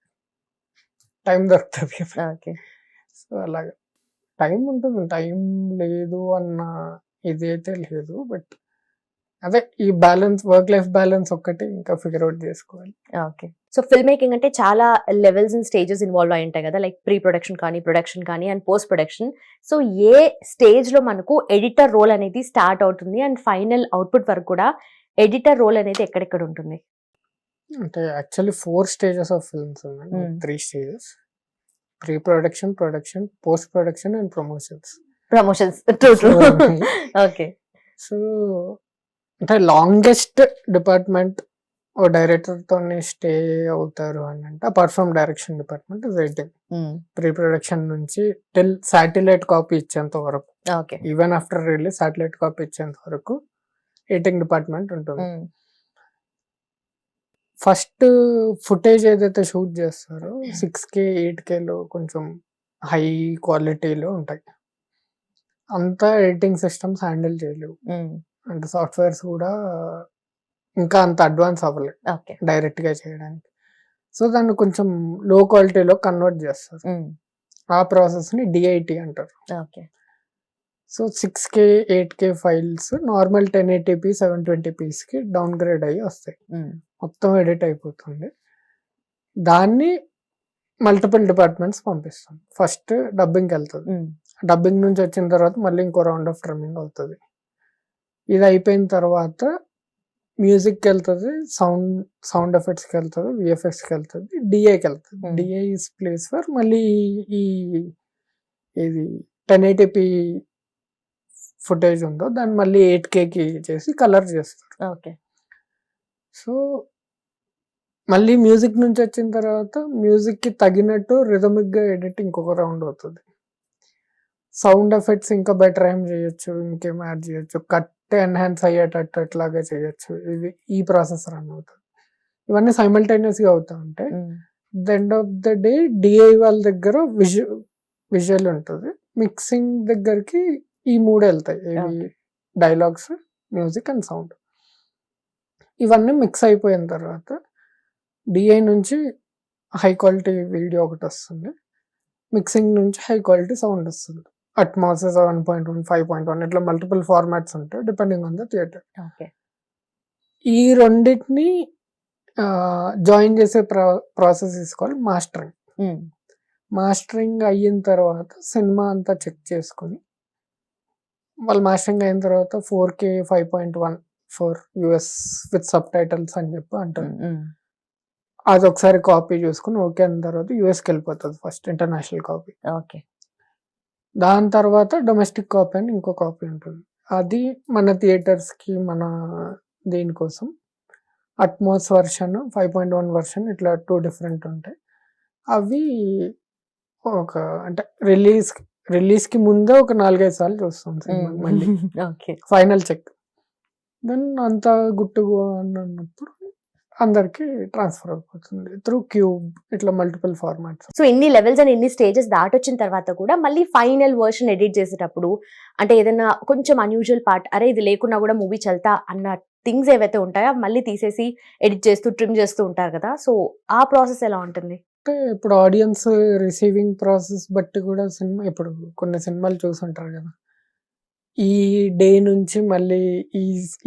టైం దొరుకుతుంది. ఓకే. సో అలాగా టైం ఉంటుంది. టైం లేదు అన్న ఇదైతే లేదు, బట్ అదే ఈ బ్యాలెన్స్, వర్క్ లైఫ్ బ్యాలెన్స్ ఒక్కటి ఇంకా ఫిగర్ అవుట్ చేసుకోవాలి. ఓకే. సో ఫిల్మ్ మేకింగ్ అంటే చాలా లెవెల్స్ అండ్ స్టేజెస్ ఇన్వాల్వ్ అయి ఉంటాయి కదా, లైక్ ప్రీ ప్రొడక్షన్ కానీ, ప్రొడక్షన్ కానీ and post production. So A stage లో మనకు ఎడిటర్ రోల్ అనేది స్టార్ట్ అవుతుంది అండ్ ఫైనల్ అవుట్పుట్ వరకు కూడా ఎడిటర్ రోల్ అనేది ఎక్కడెక్కడ ఉంటుంది? అంటే యాక్చువల్లీ 4 stages ఆఫ్ ఫిల్మ్స్ ఉన్నాయి. 3 stages: pre production, production, post production and promotions. Promotions. True. Okay. So అంటే లాంగెస్ట్ డిపార్ట్మెంట్ ఓ డైరెక్టర్ తోనే స్టే అవుతారు అని అంటే, apart from direction department, writing. Pre production నుంచి టిల్ శాటిలైట్ కాపీ ఇచ్చేంత వరకు, okay. Even after release satellite copy ఇచ్చేంత వరకు ఎడిటింగ్ డిపార్ట్మెంట్ ఉంటుంది. ఫస్ట్ ఫుటేజ్ ఏదైతే షూట్ చేస్తారో 6K 8Kలో కొంచెం హై క్వాలిటీలో ఉంటాయి. అంతా ఎడిటింగ్ సిస్టమ్స్ హ్యాండిల్ చేయలేవు. అంటే సాఫ్ట్వేర్స్ కూడా ఇంకా అంత అడ్వాన్స్ అవ్వలేదు ఓకే. డైరెక్ట్ గా చేయడానికి. సో దాన్ని కొంచెం లో క్వాలిటీలో కన్వర్ట్ చేస్తారు. ఆ ప్రాసెస్ ని DIT అంటారు. Okay. So 6K 8K files normal 1080p 720p కి డౌన్ గ్రేడ్ అయ్యి వస్తాయి. మొత్తం ఎడిట్ అయిపోతుంది. దాన్ని మల్టిపుల్ డిపార్ట్మెంట్స్ పంపిస్తాం. ఫస్ట్ డబ్బింగ్కి వెళ్తుంది. డబ్బింగ్ నుంచి వచ్చిన తర్వాత మళ్ళీ ఇంకో రౌండ్ ఆఫ్ ట్రిమ్మింగ్ అవుతుంది. ఇది అయిపోయిన తర్వాత మ్యూజిక్కి వెళ్తుంది, సౌండ్ ఎఫెక్ట్స్కి వెళ్తుంది, VFXకి వెళ్తుంది, DAకి వెళ్తుంది. DA ఈస్ ప్లేస్ ఫర్ మళ్ళీ ఈ ఇది 1080p ఫుటేజ్ ఉందో దాన్ని మళ్ళీ 8Kకి చేసి కలర్ చేస్తారు. ఓకే. సో మళ్ళీ మ్యూజిక్ నుంచి వచ్చిన తర్వాత మ్యూజిక్కి తగినట్టు రిథమిక్గా ఎడిట్ ఇంకొక రౌండ్ అవుతుంది. సౌండ్ ఎఫెక్ట్స్ ఇంకా బెటర్ ఏం చేయొచ్చు, ఇంకేం యాడ్ చేయొచ్చు, కట్ ఎన్హాన్స్ అయ్యేటట్టు అట్లాగా చేయొచ్చు. ఇది ఈ ప్రాసెస్ రన్ అవుతుంది. ఇవన్నీ సైమల్టేనియస్గా అవుతా ఉంటాయి. The end of the day DI వాళ్ళ దగ్గర విజువల్ ఉంటుంది. మిక్సింగ్ దగ్గరికి ఈ 3 వెళ్తాయి, ఇవి డైలాగ్స్, మ్యూజిక్ అండ్ సౌండ్. ఇవన్నీ మిక్స్ అయిపోయిన తర్వాత DI నుంచి హై క్వాలిటీ వీడియో ఒకటి వస్తుంది, మిక్సింగ్ నుంచి హై క్వాలిటీ సౌండ్ వస్తుంది. అట్మాస్ 7.1 5.1 ఇట్లా మల్టిపుల్ ఫార్మాట్స్ ఉంటాయి డిపెండింగ్ ఆన్ ద థియేటర్. ఈ రెండింటిని జాయిన్ చేసే ప్రాసెస్ తీసుకోవాలి మాస్టరింగ్. మాస్టరింగ్ అయిన తర్వాత సినిమా అంతా చెక్ చేసుకొని, వాళ్ళు మాస్టరింగ్ అయిన తర్వాత 4K 5.1 for US with sub titles అని చెప్పి అంటారు. అది ఒకసారి కాపీ చూసుకుని ఓకే అన్న తర్వాత యూఎస్కి వెళ్ళిపోతుంది ఫస్ట్, ఇంటర్నేషనల్ కాపీ. ఓకే. దాని తర్వాత డొమెస్టిక్ కాపీ అని ఇంకో కాపీ ఉంటుంది. అది మన థియేటర్స్కి, మన దీనికోసం అట్మాస్ వర్షన్, 5.1 వర్షన్, ఇట్లా 2 డిఫరెంట్ ఉంటాయి. అవి ఒక అంటే రిలీజ్కి ముందే ఒక 4-5 సార్లు చూస్తాం సినిమా మళ్ళీ ఫైనల్ చెక్. దెన్ అంతా గుట్టుగా అన్నప్పుడు అందరికి ట్రాన్స్ఫర్ అయిపోతుంది త్రూ క్యూబ్, ఇట్లా మల్టిపుల్ ఫార్మాట్స్. సో ఇన్ని లెవెల్స్ అండ్ ఇన్ని స్టేజెస్ దాటొచ్చిన తర్వాత కూడా మళ్ళీ ఫైనల్ వర్షన్ ఎడిట్ చేసేటప్పుడు అంటే ఏదైనా కొంచెం అన్యూజువల్ పార్ట్, అరే ఇది లేకున్నా కూడా మూవీ చల్తా అన్న థింగ్స్ ఏవైతే ఉంటాయో మళ్ళీ తీసేసి ఎడిట్ చేస్తూ ట్రిమ్ చేస్తూ ఉంటారు కదా, సో ఆ ప్రాసెస్ ఎలా ఉంటుంది? అంటే ఇప్పుడు ఆడియన్స్ రిసీవింగ్ ప్రాసెస్ బట్టి కూడా సినిమా, ఇప్పుడు కొన్ని సినిమాలు చూసుంటారు కదా, ఈ డే నుంచి మళ్ళీ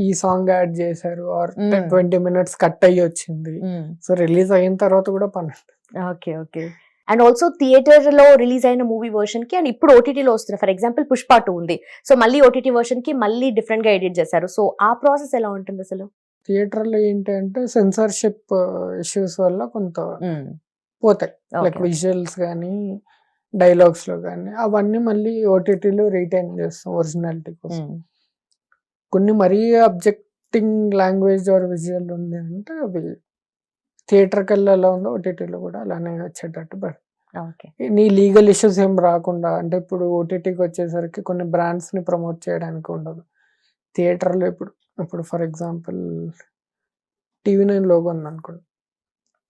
ఈ సాంగ్ యాడ్ చేశారు ఆర్ 20 minutes కట్ అయ్యి వచ్చింది. సో రిలీజ్ అయిన తర్వాత కూడా పని. Okay. Okay. And also theatre లో రిలీజ్ అయిన మూవీ వర్షన్ కి అండ్ ఇప్పుడు ఓటీటీలో వస్తుంది, ఫర్ ఎగ్జాంపుల్ పుష్ప 2 ఉంది, సో మళ్ళీ ఓటీటీ వర్షన్ కి మళ్ళీ డిఫరెంట్ గా ఎడిట్ చేశారు. సో ఆ ప్రాసెస్ ఎలా ఉంటుంది అసలు? థియేటర్లో ఏంటంటే సెన్సార్షిప్ ఇష్యూస్ వల్ల కొంత పోతాయి, లైక్ విజువల్స్ కానీ డైలాగ్స్ లో కానీ, అవన్నీ మళ్ళీ ఓటీటీలో రీటైన్ చేస్తాం ఒరిజినాలిటీ కోసం. కొన్ని మరీ అబ్జెక్టింగ్ లాంగ్వేజ్ ఆర్ విజువల్ ఉంది అంటే అవి థియేటర్కి వెళ్ళి ఎలా ఉందో ఓటీటీలో కూడా అలానే వచ్చేటట్టు పెడతాం. ఓకే. నీ లీగల్ ఇష్యూస్ ఏం రాకుండా, అంటే ఇప్పుడు ఓటీటీకి వచ్చేసరికి కొన్ని బ్రాండ్స్ని ప్రమోట్ చేయడానికి ఉండదు. థియేటర్లో ఇప్పుడు ఫర్ ఎగ్జాంపుల్ TV9 లోగో ఉందనుకోండి,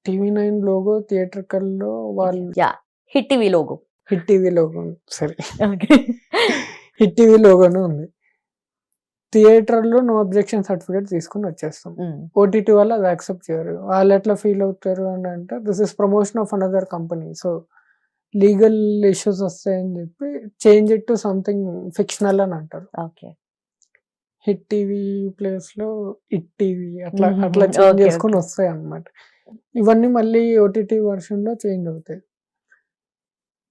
TV9 లోగో థియేటర్కల్లో వాళ్ళు yeah, hit TV logo. Hit TV logo సరే ఓకే. హిట్ టీవీ లోగోనే ఉంది. థియేటర్లో నో అబ్జెక్షన్ సర్టిఫికేట్ తీసుకుని వచ్చేస్తాం. ఓటీటీ వాళ్ళు అది యాక్సెప్ట్ చేయరు. వాళ్ళు ఎట్లా ఫీల్ అవుతారు అని అంటే this is promotion of another company, so legal issues వస్తాయని చెప్పి change it to something fictional అని అంటారు. ఓకే. హిట్ టీవీ ప్లేస్ లో హిట్ టీవీ అట్లా అట్లా Okay, చేంజ్ చేసుకుని వస్తాయి అన్నమాట. ఇవన్నీ మళ్ళీ ఓటీటీ వర్షన్ లో చేంజ్ అవుతాయి.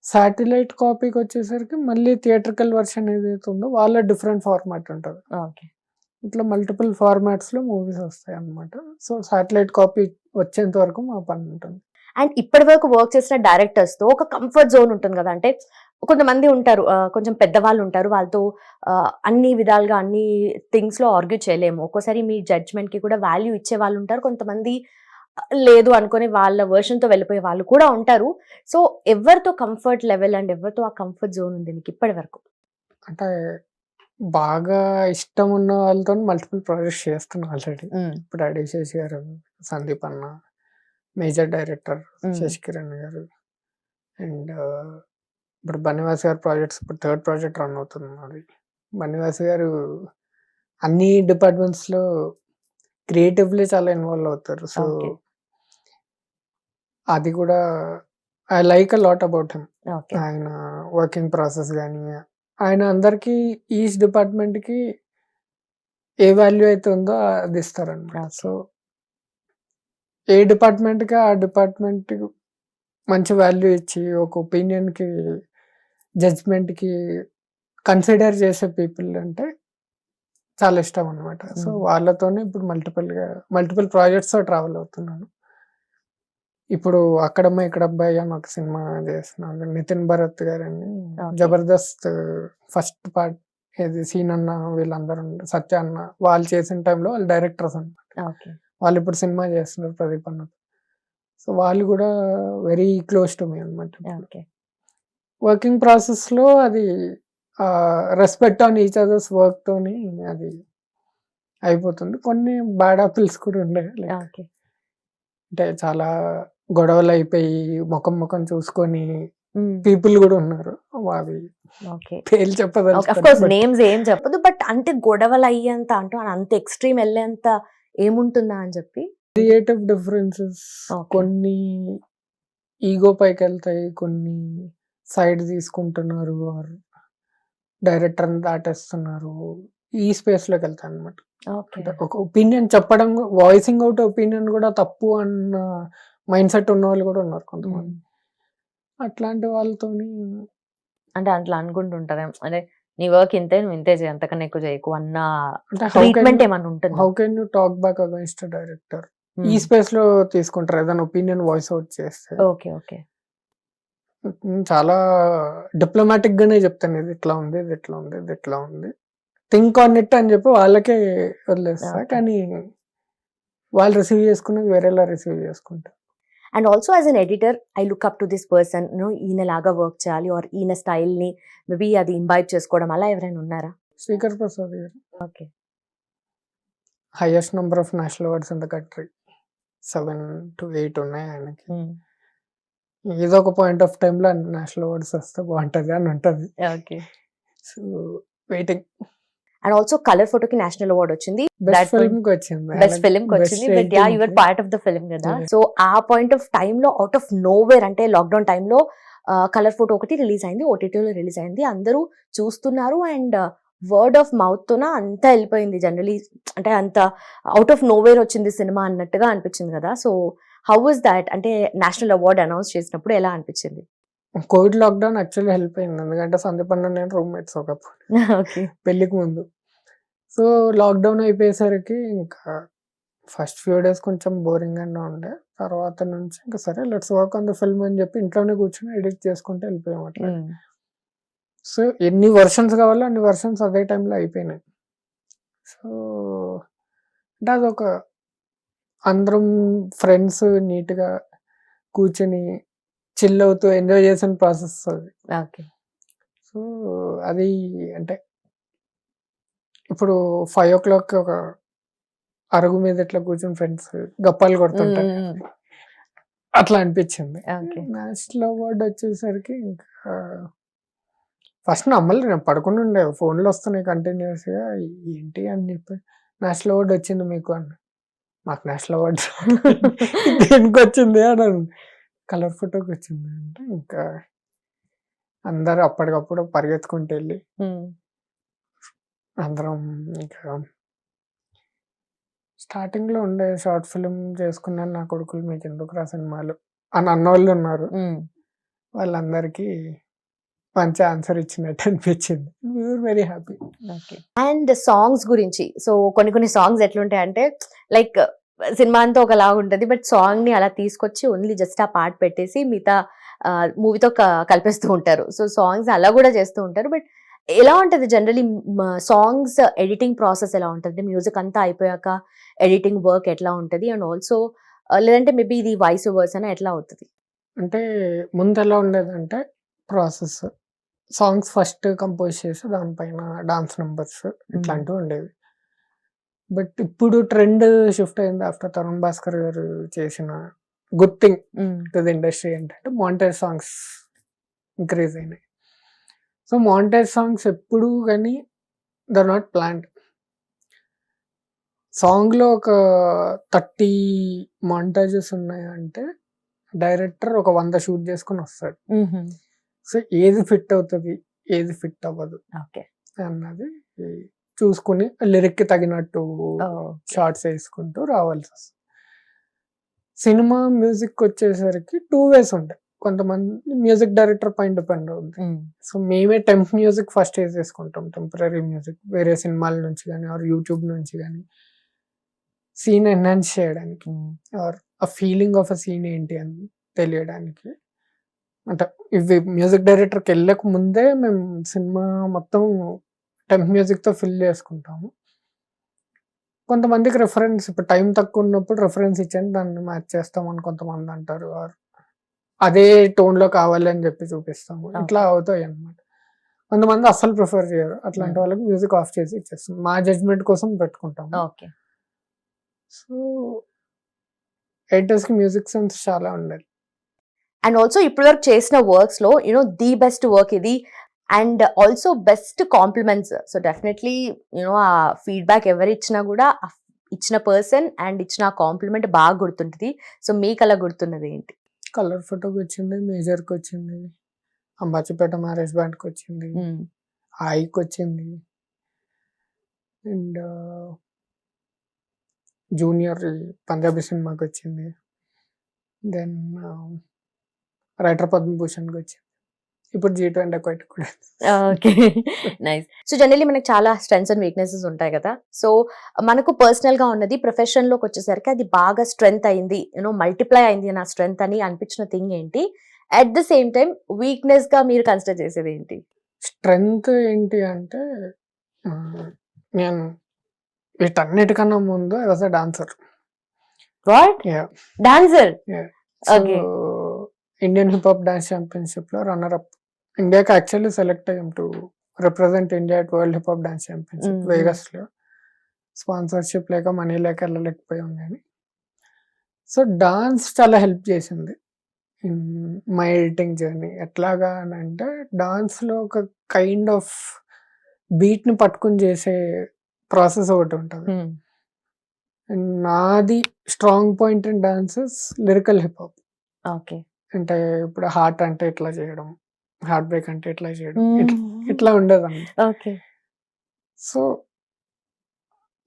శాటిలైట్ కాపీకి వచ్చేసరికి మళ్ళీ థియేట్రికల్ వర్షన్ ఏదైతే ఉందో వాళ్ళ డిఫరెంట్ ఫార్మాట్ ఉంటుంది. ఓకే. ఇట్లా మల్టిపుల్ ఫార్మాట్స్ లో మూవీస్ వస్తాయి అన్నమాట. సో శాటిలైట్ కాపీ వచ్చేంత వరకు మా పని ఉంటుంది. అండ్ ఇప్పటి వరకు వర్క్ చేసిన డైరెక్టర్స్ తో ఒక కంఫర్ట్ జోన్ ఉంటుంది కదా, అంటే కొంతమంది ఉంటారు కొంచెం పెద్దవాళ్ళు ఉంటారు, వాళ్ళతో అన్ని విధాలుగా అన్ని థింగ్స్ లో ఆర్గ్యూ చేయలేము. ఒక్కోసారి మీ జడ్జ్మెంట్ కి కూడా వాల్యూ ఇచ్చే వాళ్ళు ఉంటారు, కొంతమంది లేదు అనుకుని వాళ్ళ వర్షన్ తో వెళ్ళిపోయే వాళ్ళు కూడా ఉంటారు. సో ఎవరితో కంఫర్ట్ లెవెల్ అండ్ ఎవరితో ఆ కంఫర్ట్ జోన్ ఉంది మీకు ఇప్పటి వరకు? అంటే బాగా ఇష్టం ఉన్న వాళ్ళతో మల్టిపుల్ ప్రాజెక్ట్స్ చేస్తున్నాను ఆల్రెడీ. ఇప్పుడు అడిశేష్ గారు, సందీప్ అన్న, మేజర్ డైరెక్టర్ శశికిరణ్ గారు, అండ్ ఇప్పుడు బన్నివాస్ గారు ప్రాజెక్ట్స్, ఇప్పుడు 3rd ప్రాజెక్ట్ రన్ అవుతుంది అది. బన్నివాస్ గారు అన్ని డిపార్ట్మెంట్స్ లో క్రియేటివ్లీ చాలా ఇన్వాల్వ్ అవుతారు. So Okay. అది కూడా I like a lot about him. Okay. ఆయన వర్కింగ్ ప్రాసెస్ కానీ, ఆయన అందరికి ఈచ్ డిపార్ట్మెంట్ కి ఏ వాల్యూ అయితే ఉందో అది ఇస్తారనమాట. Okay. సో ఏ డిపార్ట్మెంట్ కి ఆ డిపార్ట్మెంట్ మంచి వాల్యూ ఇచ్చి ఒక ఒపీనియన్ కి జడ్జ్మెంట్ కి కన్సిడర్ చేసే పీపుల్ అంటే చాలా ఇష్టం అనమాట. సో వాళ్ళతోనే ఇప్పుడు మల్టిపుల్ ప్రాజెక్ట్స్ ట్రావెల్ అవుతున్నాను. ఇప్పుడు అక్కడమ్మ ఇక్కడ అబ్బాయి అని ఒక సినిమా చేస్తున్నాను, నితిన్ భరత్ గారని. Okay. జబర్దస్త్ ఫస్ట్ పార్ట్ ఏది సీన్ అన్న వీళ్ళందరూ సత్య అన్న వాళ్ళు చేసిన టైంలో వాళ్ళు డైరెక్టర్స్ అన్నమాట. ఓకే. వాళ్ళు ఇప్పుడు సినిమా చేస్తున్నారు ప్రదీప్ అన్న. సో వాళ్ళు కూడా వెరీ క్లోజ్ టు మీ అనమాట. ఓకే. వర్కింగ్ ప్రాసెస్ లో అది respect on each others work తోని అది అయిపోతుంది. కొన్ని బ్యాడ్ ఆపిల్స్ కూడా ఉండే, ఓకే. అంటే చాలా గొడవలు అయిపోయి ముఖం చూసుకొని పీపుల్ కూడా ఉన్నారు. అవి ఓకే. పేర్లు ఆఫ్ చెప్పదలుచుకోలేదు. కోర్స్ నేమ్స్ ఏం చెప్పదు, బట్ అంటే గొడవలు అయ్యేంత అంటూ అంత ఎక్స్ట్రీమ్ వెళ్ళేంత ఏముంటుందా అని చెప్పి. Creative differences Okay. కొన్ని ఈగో పైకి వెళ్తాయి, కొన్ని సైడ్ తీసుకుంటున్నారు, డైరెక్టర్ దాటేస్తున్నారు, ఈ స్పేస్ లోకి వెళ్తాయి అనమాట. ఓకే. అంటే ఒక ఒపీనియన్ చెప్పడం, వాయిసింగ్ అవుట్ ఒపీనియన్ కూడా తప్పు అన్న మైండ్ సెట్ ఉన్న వాళ్ళు కూడా ఉన్నారు కొంతమంది. అట్లాంటి వాళ్ళతోని అంటే అట్లా అనుకుంటుంటారు, అంటే నీ వర్క్ ఇంతే, నువ్వు ఇంతే చేయి, అంతకన్నా ఎక్కువ చేయకు అన్న అంటే ట్రీట్మెంట్ ఏమన్నా ఉంటుంది? How can you talk back against director, ఈ స్పేస్ లో తీసుకుంటారు ఏదైనా ఒపీనియన్ వాయిస్ అవుట్ చేస్తే. ఓకే. ఓకే. చాలా డిప్లొమాటిక్ గానే చెప్తాను, ఇది ఇట్లా ఉంది, ఇది ఇట్లా ఉంది, ఇది ఇట్లా ఉంది, థింక్ ఆన్ ఇట్ అని చెప్పి వాళ్ళకే వదిలేస్తా. Okay. కానీ వాళ్ళు రిసీవ్ చేసుకున్నది వేరేలా రిసీవ్ చేసుకుంటారు. And also as an editor I look up to this person, ఈయన లాగా వర్క్ చేయాలి ఆర్ ఈయన స్టైల్ ని మేబీ అది ఇంబైబ్ చేసుకోవడం, అలా ఎవరైనా ఉన్నారా? శ్రీకర్ ప్రసాద్ గారు okay. Highest number of national awards in the country, 7 to 8 ఉన్నాయి ఆయనకి. ఏదో ఒక పాయింట్ ఆఫ్ టైమ్ లో నేషనల్ అవార్డ్స్ వస్తే బాగుంటది అని ఉంటది. Okay. So waiting. And also colour ఫోటోకి నేషనల్ అవార్డ్ వచ్చింది, బెస్ట్ ఫిల్మ్ కి వచ్చింది, బెస్ట్ ఫిల్మ్ కి వచ్చింది, but yeah your part of the film కదా. Yeah. సో ఆ పాయింట్ ఆఫ్ టైమ్ లో అవుట్ ఆఫ్ నోవేర్, అంటే లాక్డౌన్ టైంలో కలర్ ఫోటో ఒకటి రిలీజ్ అయింది, ఓటీటీలో రిలీజ్ అయింది, అందరూ చూస్తున్నారు అండ్ వర్డ్ ఆఫ్ మౌత్ తోన అంతా వెళ్ళిపోయింది జనరలీ, అంటే అంత అవుట్ ఆఫ్ నోవేర్ వచ్చింది సినిమా అన్నట్టుగా అనిపించింది కదా. సో హౌ వాజ్ దాట్, అంటే నేషనల్ అవార్డ్ అనౌన్స్ చేసినప్పుడు ఎలా అనిపించింది? కోవిడ్ లాక్డౌన్ యాక్చువల్లీ హెల్ప్ అయింది, ఎందుకంటే సందీప్ అన్న నేను రూమ్మేట్స్ ఒకప్పుడు ఓకే. పెళ్లికి ముందు. సో లాక్డౌన్ అయిపోయేసరికి ఇంకా ఫస్ట్ ఫ్యూ డేస్ కొంచెం బోరింగ్ గానే ఉండే, తర్వాత నుంచి ఇంకా సరే let's work on the film అని చెప్పి ఇంట్లోనే కూర్చొని ఎడిట్ చేసుకుంటే వెళ్ళిపోయాం అట్లా. సో ఎన్ని వర్షన్స్ కావాలో అన్ని వర్షన్స్ అదే టైంలో అయిపోయినాయి. సో అంటే అదొక అందరం ఫ్రెండ్స్ నీట్గా కూర్చొని చిల్ అవుతూ ఎంజాయ్ చేసిన ప్రాసెస్ అది. ఓకే. సో అది అంటే ఇప్పుడు 5 o'clock ఒక అరుగు మీద ఇట్లా కూర్చొని ఫ్రెండ్స్ గప్పాలు కొడుతుంటారు, అట్లా అనిపించింది. ఓకే. నేషనల్ అవార్డు వచ్చేసరికి ఇంకా ఫస్ట్ నమ్మలేదు, నేను పడుకుని ఉండే, ఫోన్లు వస్తున్నాయి కంటిన్యూస్గా, ఏంటి అని చెప్పి నేషనల్ అవార్డు వచ్చింది మీకు అన్న. మాకు నేషనల్ అవార్డు దేనికి వచ్చింది అని కలర్ ఫోటోకి వచ్చింది అంటే ఇంకా అందరూ అప్పటికప్పుడు పరిగెత్తుకుంటూ వెళ్ళి అందరం ఇంకా స్టార్టింగ్ లో ఉండే షార్ట్ ఫిల్మ్ చేసుకున్నాను నా కొడుకులు మీకు ఎందుకు రా సినిమాలు అని అన్నోళ్ళు ఉన్నారు. వాళ్ళందరికీ మంచి ఆన్సర్ ఇచ్చినట్టు అనిపించింది. We're very happy. And songs గురించి, సో కొన్ని సాంగ్స్ ఎట్లుంటాయి అంటే లైక్ సినిమా అంతా ఒకలా ఉంటది, బట్ సాంగ్ ని అలా తీసుకొచ్చి ఓన్లీ జస్ట్ ఆ పార్ట్ పెట్టేసి మిగతా మూవీతో కలిపేస్తూ ఉంటారు. సో సాంగ్స్ అలా కూడా చేస్తూ ఉంటారు. బట్ ఎలా ఉంటది జనరలీ సాంగ్స్ ఎడిటింగ్ ప్రాసెస్ ఎలా ఉంటుంది? మ్యూజిక్ అంతా అయిపోయాక ఎడిటింగ్ వర్క్ ఎట్లా ఉంటది? అండ్ ఆల్సో లేదంటే మేబీ ఇది వాయిస్ ఓవర్స్ అని ఎట్లా అవుతుంది? అంటే ముందు ఎలా ఉండేదంటే ప్రాసెస్ సాంగ్స్ ఫస్ట్ కంపోజ్ చేసి దానిపైన డాన్స్ నెంబర్స్ ఇట్లాంటివి ఉండేవి. బట్ ఇప్పుడు ట్రెండ్ షిఫ్ట్ అయింది ఆఫ్టర్ తరుణ్ భాస్కర్ గారు చేసిన good thing to the industry ఏంటంటే మాంటేజ్ సాంగ్స్ ఇంక్రీజ్ అయినాయి. సో మాంటేజ్ సాంగ్స్ ఎప్పుడు కానీ దర్ నాట్ ప్లాన్డ్. సాంగ్లో ఒక 30 మాంటేజెస్ ఉన్నాయంటే డైరెక్టర్ ఒక 100 షూట్ చేసుకుని వస్తాడు. సో ఏది ఫిట్ అవుతుంది, ఏది ఫిట్ అవ్వదు అన్నది చూసుకుని లిరిక్కి తగినట్టు షార్ట్స్ వేసుకుంటూ రావాల్సి వస్తుంది. సినిమా మ్యూజిక్ వచ్చేసరికి 2 ways ఉంటాయి. కొంతమంది మ్యూజిక్ డైరెక్టర్ పైన డిపెండ్ అవుతుంది. సో మేమే టెంప్ మ్యూజిక్ ఫస్ట్ వేసేసుకుంటాం, టెంపరీ మ్యూజిక్ వేరే సినిమాల నుంచి కానీ ఆర్ యూట్యూబ్ నుంచి కానీ సీన్ ఎన్హాన్స్ చేయడానికి ఆర్ ఆ ఫీలింగ్ ఆఫ్ అ సీన్ ఏంటి అని తెలియడానికి. అంటే ఇవి మ్యూజిక్ డైరెక్టర్కి వెళ్ళక ముందే మేము సినిమా మొత్తం టెంప్ మ్యూజిక్తో ఫిల్ చేసుకుంటాము. కొంతమందికి రెఫరెన్స్, ఇప్పుడు టైం తక్కువ ఉన్నప్పుడు రెఫరెన్స్ ఇచ్చాను దాన్ని మ్యాచ్ చేస్తామని కొంతమంది అంటారు, ఆర్ అదే టోన్లో కావాలి అని చెప్పి చూపిస్తాము. ఇట్లా అవుతాయి అన్నమాట. కొంతమంది అస్సలు ప్రిఫర్ చేయరు, అట్లాంటి వాళ్ళకి మ్యూజిక్ ఆఫ్ చేసి ఇచ్చేస్తాం, మా జడ్జ్మెంట్ కోసం పెట్టుకుంటాము. సో ఎడిటర్స్కి మ్యూజిక్ సెన్స్ చాలా ఉండాలి. అండ్ ఆల్సో ఇప్పుడు వరకు చేసిన వర్క్స్ లో ది బెస్ట్ వర్క్ ఇది, and also best compliments. So definitely ఆ ఫీడ్బ్యాక్ ఎవరు ఇచ్చినా కూడా ఇచ్చిన పర్సన్ అండ్ ఇచ్చిన కాంప్లిమెంట్ బాగా గుర్తుంటుంది. సో మీకు అలా గుర్తున్నది ఏంటి? కలర్ ఫోటోకి వచ్చింది, మేజర్కి వచ్చింది, అంబాజీపేట మ్యారేజ్ బ్యాండ్కి వచ్చింది, ఐకి వచ్చింది, అండ్ జూనియర్ పంజాబీ సినిమాకి వచ్చింది, దెన్ రైటర్ పద్మభూషణ్కి వచ్చింది, ఇప్పుడు G20 క్వైట్ కూడా. Okay, nice. సో జనరల్లీ మనకి చాలా స్ట్రెంగ్స్ అండ్ వీక్నెసెస్ ఉంటాయి కదా. సో మనకు పర్సనల్ గా ఉన్నది ప్రొఫెషన్ లోకి వచ్చేసరికి అది బాగా స్ట్రెంగ్త్ అయింది, మల్టిప్లై అయింది నా స్ట్రెంగ్త్ అని అనిపించిన థింగ్ ఏంటి? At the same time weakness గా మీరు కన్సిడర్ చేసేది ఏంటి? స్ట్రెంగ్త్ ఏంటి అంటే నేను వీటన్నిటికన్నా ముందు I was a dancer. What? Dancer? Okay. Indian hip hop dance championship లో రన్నర్ అప్. ఇండియాకి యాక్చువల్లీ సెలెక్ట్ అయ్యాం to represent India at world hip hop dance championship Vegas లో. స్పాన్సర్షిప్ లేక మనీ లేక వెళ్ళలేకపోయాం కానీ. సో డాన్స్ చాలా హెల్ప్ చేసింది in my editing journey. ఎట్లాగా అని అంటే డాన్స్ లో ఒక కైండ్ ఆఫ్ బీట్ ని పట్టుకుని చేసే ప్రాసెస్ ఒకటి ఉంటుంది. అండ్ నాది strong point in dances lyrical hip hop. Okay. అంటే ఇప్పుడు హార్ట్ అంటే ఇట్లా చేయడం, హార్ట్ బ్రేక్ అంటే ఇట్లా చేయడం, ఇట్లా ఉండేదండి. Okay. So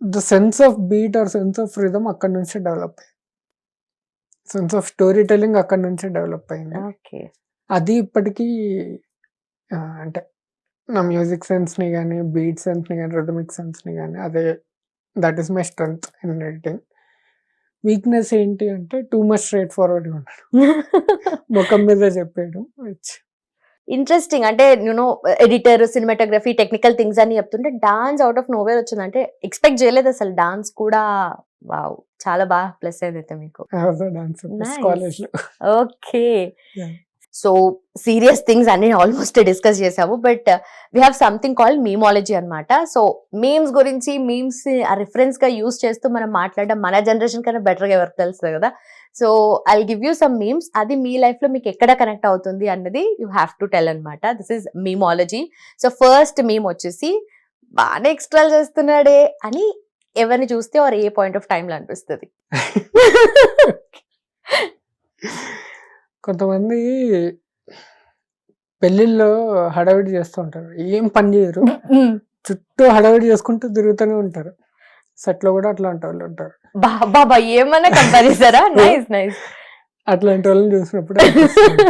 the sense of beat or sense of rhythm అక్కడి నుంచి డెవలప్ అయింది, సెన్స్ ఆఫ్ స్టోరీ టెల్లింగ్ అక్కడి నుంచి డెవలప్ అయింది. ఓకే. అది ఇప్పటికీ అంటే నా మ్యూజిక్ సెన్స్ ని కానీ బీట్ సెన్స్ ని కానీ రిథమిక్ సెన్స్ ని కానీ అదే, that is my strength in editing. Weakness ఏంటి అంటే టూ మచ్ స్ట్రైట్ ఫార్వర్డ్ ఉన్నాడు, ముఖం మీద చెప్పాడు. ఇంట్రెస్టింగ్. అంటే ఎడిటర్, సినిమాటోగ్రఫీ, టెక్నికల్ థింగ్స్ అని చెప్తుంటే డాన్స్ అవుట్ ఆఫ్ నోవేర్ వచ్చిందంటే ఎక్స్పెక్ట్ చేయలేదు అసలు. డాన్స్ కూడా వావ్, చాలా బాగా ప్లస్ అయింది మీకు. Dance Nice. కాలేజ్ లో. Okay. Yeah. So serious things అన్ని ఆల్మోస్ట్ డిస్కస్ చేసాము, but we have something called memeology అన్నమాట. సో మీమ్స్ గురించి, మీమ్స్ రిఫరెన్స్ గా యూస్ చేస్తూ మనం మాట్లాడడం మన జనరేషన్ కన్నా బెటర్ గా ఎవరికి తెలుస్తుంది కదా. So I give you some memes, అది మీ లైఫ్ లో మీకు ఎక్కడ కనెక్ట్ అవుతుంది అన్నది యూ హ్యావ్ టు టెల్ అనమాట. This is memeology. So first meme వచ్చేసి బాగానే ఎక్స్ట్రా చేస్తున్నాడే అని ఎవరిని చూస్తే ఆర్ ఏ పాయింట్ ఆఫ్ టైం లో అనిపిస్తుంది. కొంతమంది పెళ్లిళ్ళలో హడావిడి చేస్తూ ఉంటారు, ఏం పని చేయరు, చుట్టూ హడావిడి చేసుకుంటూ తిరుగుతూనే ఉంటారు. సెట్ లో కూడా అట్లాంటి వాళ్ళు ఉంటారు. బాబా ఏమన్నా కంపేర్ చేశారా? Nice nice. అట్లాంటి వాళ్ళని చూసినప్పుడు అనిపిస్తుంది,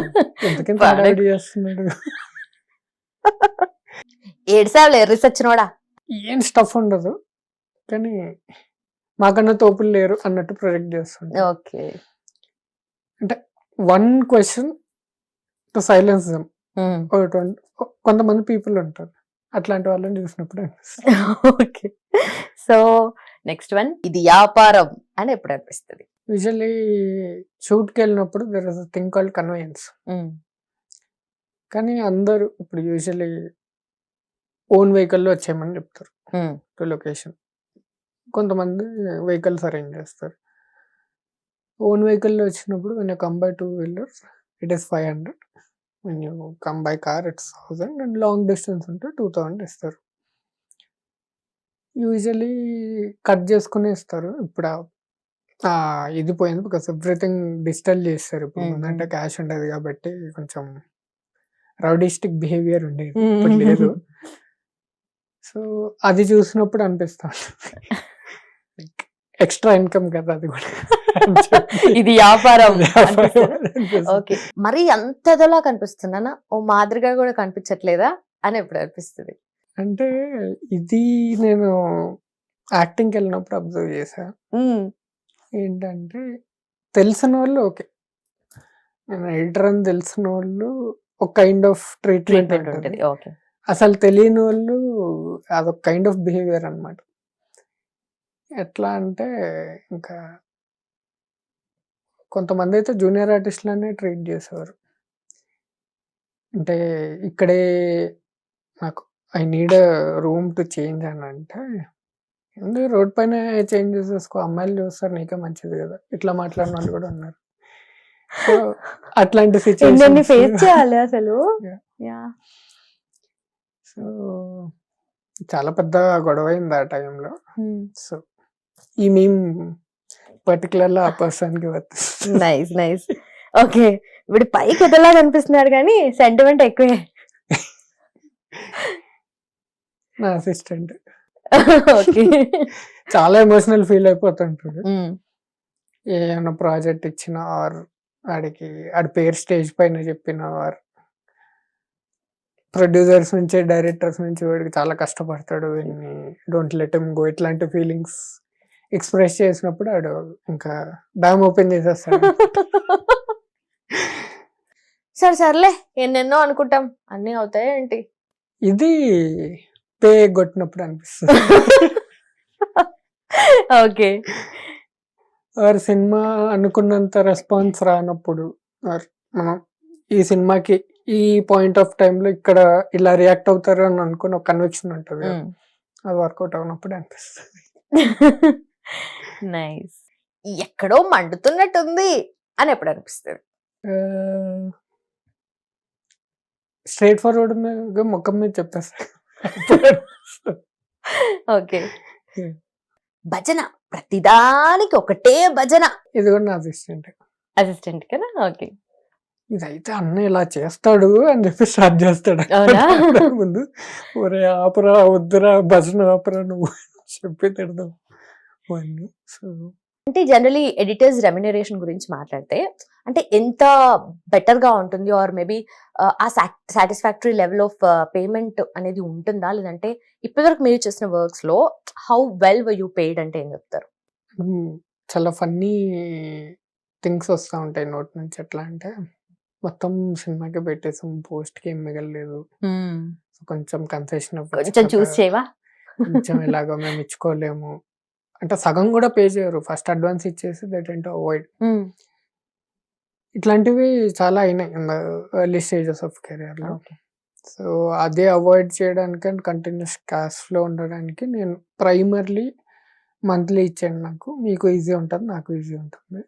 ఎంతకింత హడావిడి చేస్తున్నాడు, ఏడ్సావులే రీసెర్చ్ నోడా. ఏం స్టఫ్ ఉండదు కానీ మాకన్నా తోపులు లేరు అన్నట్టు ప్రొజెక్ట్ చేస్తుంటారు. ఓకే. అంటే one question to silence them. కొంతమంది పీపుల్ ఉంటారు, అట్లాంటి వాళ్ళని చూసినప్పుడు అనిపిస్తుంది. ఓకే. సో నెక్స్ట్ వన్, ఇది వ్యాపారం అని ఎప్పుడు అనిపిస్తుంది? యూజువల్లీ షూట్కి వెళ్ళినప్పుడు there is a thing called conveyance. కానీ అందరూ ఇప్పుడు యూజువల్లీ ఓన్ వెహికల్లో వచ్చేయమని చెప్తారు టు లొకేషన్. కొంతమంది వెహికల్స్ అరేంజ్ చేస్తారు. ఓన్ వెహికల్లో వచ్చినప్పుడు when you come by 2 wheelers it is 500, when you come by car it's 1000, and long distance ఉంటే 2000 ఇస్తారు. యూజువల్లీ కట్ చేసుకునే ఇస్తారు. ఇప్పుడు ఇది పోయింది బికాస్ ఎవ్రీథింగ్ డిజిటల్ చేస్తారు. ఇప్పుడు అంటే క్యాష్ ఉండదు కాబట్టి కొంచెం రౌడిస్టిక్ బిహేవియర్ ఉండేది, ఇప్పుడు లేదు. సో అది చూసినప్పుడు అనిపిస్తాను ఎక్స్ట్రా ఇన్కమ్ కదా అది కూడా, ఇది వ్యాపారం. ఓకే. మరి అంతలా కనిపిస్తున్నానా, ఓ మాదిరిగా కూడా కనిపించట్లేదా అని ఎప్పుడు అనిపిస్తుంది? అంటే ఇది నేను యాక్టింగ్కి వెళ్ళినప్పుడు అబ్జర్వ్ చేశా. ఏంటంటే తెలిసిన వాళ్ళు ఓకే, నేను ఎడిటర్ అని తెలిసిన వాళ్ళు ఒక కైండ్ ఆఫ్ ట్రీట్మెంట్ ఉంటుంది. ఓకే. అసలు తెలియని వాళ్ళు అదొక కైండ్ ఆఫ్ బిహేవియర్ అన్నమాట. ఎట్లా అంటే ఇంకా కొంతమంది అయితే జూనియర్ ఆర్టిస్టులనే ట్రీట్ చేసేవారు. అంటే ఇక్కడే నాకు I need room to change అని అంటే, ఎందుకు రోడ్ పైన చేంజ్ చేసేసుకో, అమ్మాయిలు చూస్తారు నీకే మంచిది కదా, ఇట్లా మాట్లాడిన వాళ్ళు కూడా ఉన్నారు. సో అట్లాంటి సిచ్యువేషన్ ఫేస్ చేయాలి అసలు. సో చాలా పెద్ద గొడవ అయింది ఆ టైంలో. సో ఈ మీమ్ పర్టికులర్గా ఆ పర్సన్కి వర్తిస్తుంది. Nice nice. ఓకే. ఇప్పుడు పైకి ఎదలా కనిపిస్తున్నాడు కానీ సెంటిమెంట్ ఎక్కువే. నా అసిస్టెంట్ ఓకే. చాలా ఎమోషనల్ ఫీల్ అయిపోతుంటాడు. ఏమైనా ప్రాజెక్ట్ ఇచ్చిన ఆర్ ఆడికి ఆడి పేరు స్టేజ్ పైన చెప్పిన ఆర్ ప్రొడ్యూసర్స్ నుంచి డైరెక్టర్స్ నుంచి వాడికి చాలా కష్టపడతాడు, డోంట్ లెట్ హిమ్ గో, ఇట్లాంటి ఫీలింగ్స్ ఎక్స్ప్రెస్ చేసినప్పుడు ఆడు ఇంకా డ్యామ్ ఓపెన్ చేసేస్తాడు. సరే సర్లే ఎన్నెన్నో అనుకుంటాం, అన్ని అవుతాయి ఏంటి? ఇది పే కొట్టినప్పుడు అనిపిస్తుంది. ఓకే. ఆర్ సినిమా అనుకున్నంత రెస్పాన్స్ రానప్పుడు, ఆర్ మనం ఈ సినిమాకి ఈ పాయింట్ ఆఫ్ టైంలో ఇక్కడ ఇలా రియాక్ట్ అవుతారు అని అనుకుని ఒక కన్విక్షన్ ఉంటుంది, అది వర్కౌట్ అవునప్పుడు అనిపిస్తుంది. నైస్. ఎక్కడో మండుతున్నట్టుంది అని ఎప్పుడు అనిపిస్తుంది? స్ట్రైట్ ఫార్వర్డ్ ముఖం మీద చెప్పేస్తా. ఓకే. భజన, ప్రతిదానికి ఒకటే భజన. ఇది కూడా నా అసిస్టెంట్ కదా. ఓకే. ఇదైతే అన్న ఇలా చేస్తాడు అని చెప్పి స్టార్ట్ చేస్తాడు ముందు. ఒరే ఆపరా, వద్దురా, భజన ఆపరా నువ్వు చెప్పి తిడదాం. సో అంటే జనరలీ ఎడిటర్స్ రెమ్యునరేషన్ గురించి మాట్లాడితే అంటే ఎంత బెటర్ గా ఉంటుంది, ఆర్ మేబీ ఆ సాటిస్ఫాక్టరీ లెవెల్ ఆఫ్ పేమెంట్ అనేది ఉంటుందా, లేదంటే ఇప్పటివరకు మీరు చేసిన వర్క్స్ లో how well were you paid అంటే ఏం చెప్తారు? చాలా ఫన్నీ థింగ్స్ వస్తూ ఉంటాయి నోట్ నుంచి. ఎట్లా అంటే మొత్తం సినిమాకి పెట్టేసాం, పోస్ట్ కి ఏం మిగలలేదు, కొంచెం కన్సెషన్ కొంచెం చూస్ చేయవా, కొంచెం ఇలాగో మేము ఇచ్చుకోలేము అంటే సగం కూడా పే చేయరు, ఫస్ట్ అడ్వాన్స్ ఇచ్చేసి దట్ ఏంటో అవాయిడ్. ఇట్లాంటివి చాలా అయినాయి in the early stages of కెరియర్లో. ఓకే. సో అదే అవాయిడ్ చేయడానికి అండ్ కంటిన్యూస్ క్యాష్ ఫ్లో ఉండడానికి నేను ప్రైమర్లీ మంత్లీ ఇచ్చేయండి, నాకు మీకు ఈజీ ఉంటుంది, నాకు ఈజీ ఉంటుంది.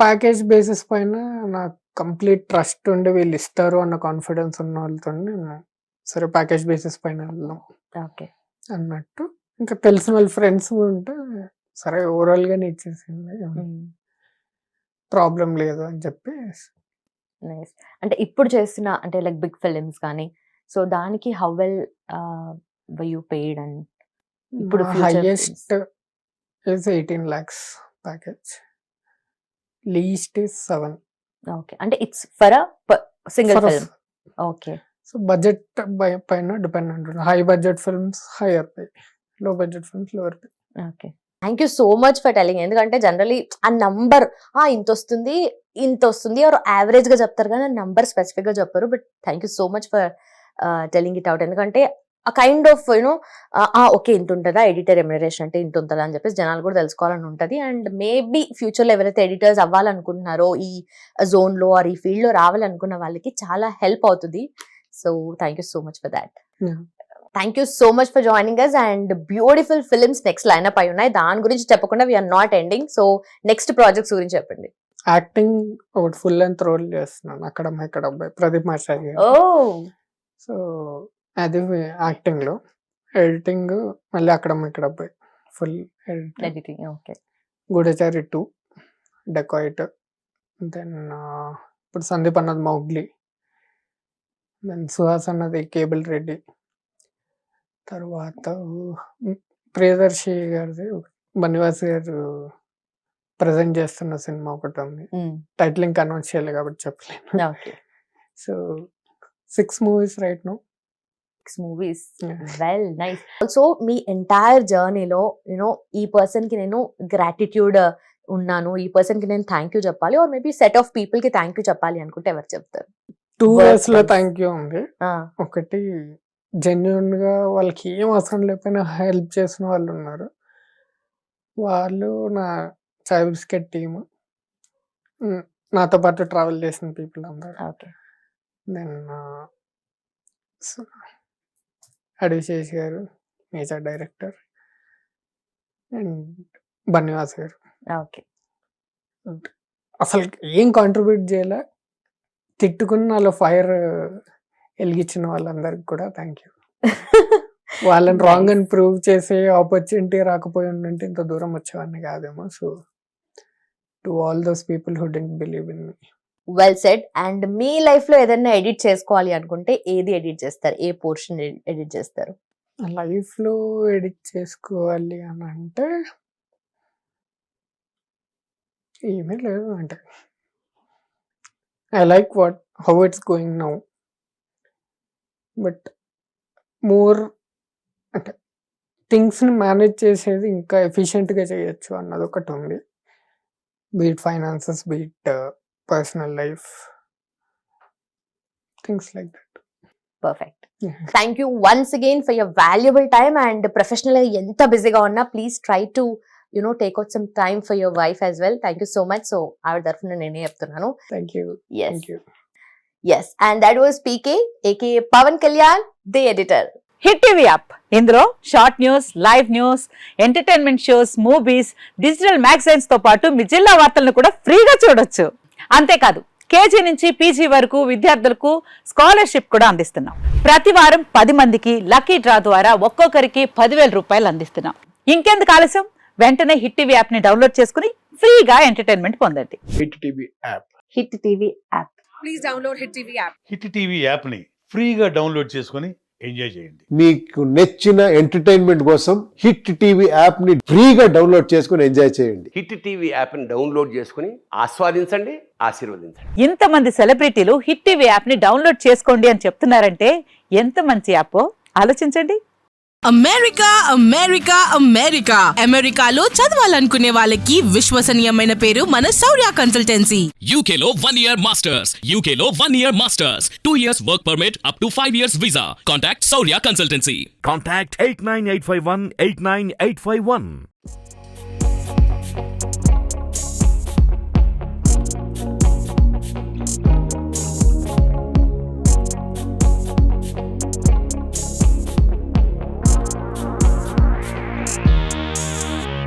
ప్యాకేజ్ బేసిస్ పైన నాకు కంప్లీట్ ట్రస్ట్ ఉండి వీళ్ళు ఇస్తారు అన్న కాన్ఫిడెన్స్ ఉన్న వాళ్ళతో నేను సరే ప్యాకేజ్ బేసిస్ పైన వెళ్దాం ఓకే. అన్నట్టు. ఇంకా తెలిసిన వాళ్ళ ఫ్రెండ్స్ ఉంటే సరే ఓవరాల్గానే ఇచ్చేసింది, ప్రాబ్లం లేదు అని చెప్పి. నైస్. అంటే ఇప్పుడు చేస్తున్న అంటే లైక్ బిగ్ ఫిలిమ్స్ కానీ సో దానికి how well you paid and ఇప్పుడు highest is 18 lakhs package, least is 7. Okay. అంటే it's for single film. Okay. So budget పైన డిపెండ్ ఉంటుంది. High budget films higher pay, low budget films lower pay. Okay. Thank you so much for telling. ఎందుకంటే generally ఆ number ఇంత వస్తుంది or average గా చెప్తారు కానీ నంబర్ స్పెసిఫిక్ గా చెప్పారు. But thank you so much for telling it out. ఎందుకంటే ఆ కైండ్ ఆఫ్ ఓకే ఇంత ఉంటుందా ఎడిటర్ రెమ్యునరేషన్ అంటే ఇంత ఉంటుందా అని చెప్పేసి జనాలు కూడా తెలుసుకోవాలని ఉంటుంది. అండ్ మేబీ ఫ్యూచర్ లో ఎవరైతే ఎడిటర్స్ అవ్వాలనుకుంటున్నారో ఈ జోన్ లో ఆర్ ఈ ఫీల్డ్ లో రావాలనుకున్న వాళ్ళకి చాలా హెల్ప్ అవుతుంది. So thank you so much for that. Thank you so much for joining us. And beautiful films next lineup అయి ఉన్నాయి, దాని గురించి చెప్పకుండా we're not ending. So next projects గురించి చెప్పండి. యాక్టింగ్ ఒకటి ఫుల్ లెంత్ రోల్ చేస్తున్నాను, అక్కడ ఇక్కడ అబ్బాయి ప్రదీప్ మాస్టర్. సో అది యాక్టింగ్ లో, ఎడిటింగ్ మళ్ళీ అక్కడ అబ్బాయి ఫుల్ ఎడిటింగ్. ఓకే. గూఢచారి 2, డెకాయిట్, దెన్ ఇప్పుడు సందీప్ అన్నది మౌగ్లీ, దెన్ సుహాస్ అన్నది కేబుల్ రెడ్డి, తర్వాత ప్రియదర్శి గారిది బన్నివాస్ గారు ప్రజెంట్ చేస్తున్న సినిమా ఒకటి ఉంది, టైటిల్ ఇంకా అనౌన్స్ చేయాలి కాబట్టి చెప్పలేను. So 6 movies right now. Movies. Well nice. Also మీ ఎంటైర్ జర్నీలో ఈ పర్సన్ కి నేను గ్రాటిట్యూడ్ ఉన్నాను, ఈ పర్సన్ కి నేను థ్యాంక్ యూ చెప్పాలి or maybe set of people కి థ్యాంక్ యూ చెప్పాలి అనుకుంటే ఎవరు చెప్తారు? 2 ways లో థ్యాంక్ యూ ఉంది. ఒకటి జెన్యున్ గా వాళ్ళకి ఏం అవసరం లేకపోయినా హెల్ప్ చేసిన వాళ్ళు ఉన్నారు, వాళ్ళు నా చాయ్ బిస్కెట్ టీమ్, నాతో పాటు ట్రావెల్ చేసిన పీపుల్ అందరు. ఓకే. దెన్ అడివిశేష్ గారు మేజర్ డైరెక్టర్, అండ్ బన్నివాస్ గారు. ఓకే. అసలు ఏం కాంట్రిబ్యూట్ చేయాల, తిట్టుకుని నాలో ఫైర్ వెలిగించిన వాళ్ళందరికి కూడా థ్యాంక్ యూ. వాళ్ళని రాంగ్ అని ప్రూవ్ చేసే ఆపర్చునిటీ రాకపోయి ఉంటే ఇంత దూరం వచ్చేవాడిని కాదేమో. So to all those people who didn't believe in me. Well said. And me life లో ఏదైనా ఎడిట్ చేసుకోవాలి అనుకుంటే ఏది ఎడిట్ చేస్తారు, ఏ పోర్షన్ ఎడిట్ చేస్తారు? లైఫ్ లో ఎడిట్ చేసుకోవాలి అని అంటే ఏమీ లేదు, అంటే I like how it's going now, but more అంటే థింగ్స్ ని మేనేజ్ చేసేది ఇంకా ఎఫిషియెంట్ గా చేయొచ్చు అన్నది ఒకటి ఉంది. Beat finances, beat personal life, things like that. Perfect. Thank you once again for your valuable time. And professional ఎంత బిజీగా ఉన్నా please try to take out some time for your wife as well. Thank you so much. So ఆవిడ తరఫున నేనే చెప్తున్నాను. Thank you. Yes, and that was PK aka Pavan Kalyan, the editor. Hit TV app, ఇందులో short news, live news, entertainment shows, movies, digital magazines తో పాటు మీ జిల్లా వార్తలను కూడా ఫ్రీగా చూడొచ్చు. అంతేకాదు కేజీ నుంచి పీజీ వరకు విద్యార్థులకు స్కాలర్షిప్ కూడా అందిస్తున్నాం. ప్రతి వారం 10 మందికి లక్కీ డ్రా ద్వారా ఒక్కొక్కరికి 10,000 రూపాయలు అందిస్తున్నాం. ఇంకెందుకు ఆలస్యం, వెంటనే హిట్ టీవీ యాప్ ని డౌన్లోడ్ చేసుకుని ఫ్రీగా ఎంటర్టైన్మెంట్ పొందండి. Hit TV app. Hit TV app. Please download hit TV app. Hit TV యాప్ని ఫ్రీగా డౌన్లోడ్ చేసుకొని ఎంజాయ్ చేయండి. మీకు నచ్చిన ఎంటర్టైన్మెంట్ కోసం హిట్ టీవీ యాప్ ని ఫ్రీగా డౌన్లోడ్ చేసుకుని ఎంజాయ్ చేయండి. హిట్ టీవీ యాప్ని డౌన్లోడ్ చేసుకుని ఆస్వాదించండి, ఆశీర్వదించండి. ఇంతమంది సెలబ్రిటీలు హిట్ టీవీ యాప్ ని డౌన్లోడ్ చేసుకోండి అని చెప్తున్నారంటే ఎంత మంచి యాప్ ఆలోచించండి. అమెరికా అమెరికా అమెరికా అమెరికాలో చదవాలనుకునే వాళ్ళకి విశ్వసనీయమైన పేరు మన శౌర్య consultancy. UK Law 1 Year Masters. UK Law 1 Year Masters. 2 years work permit up to 5 years visa. Contact Saurya Consultancy. Contact 89851 89851.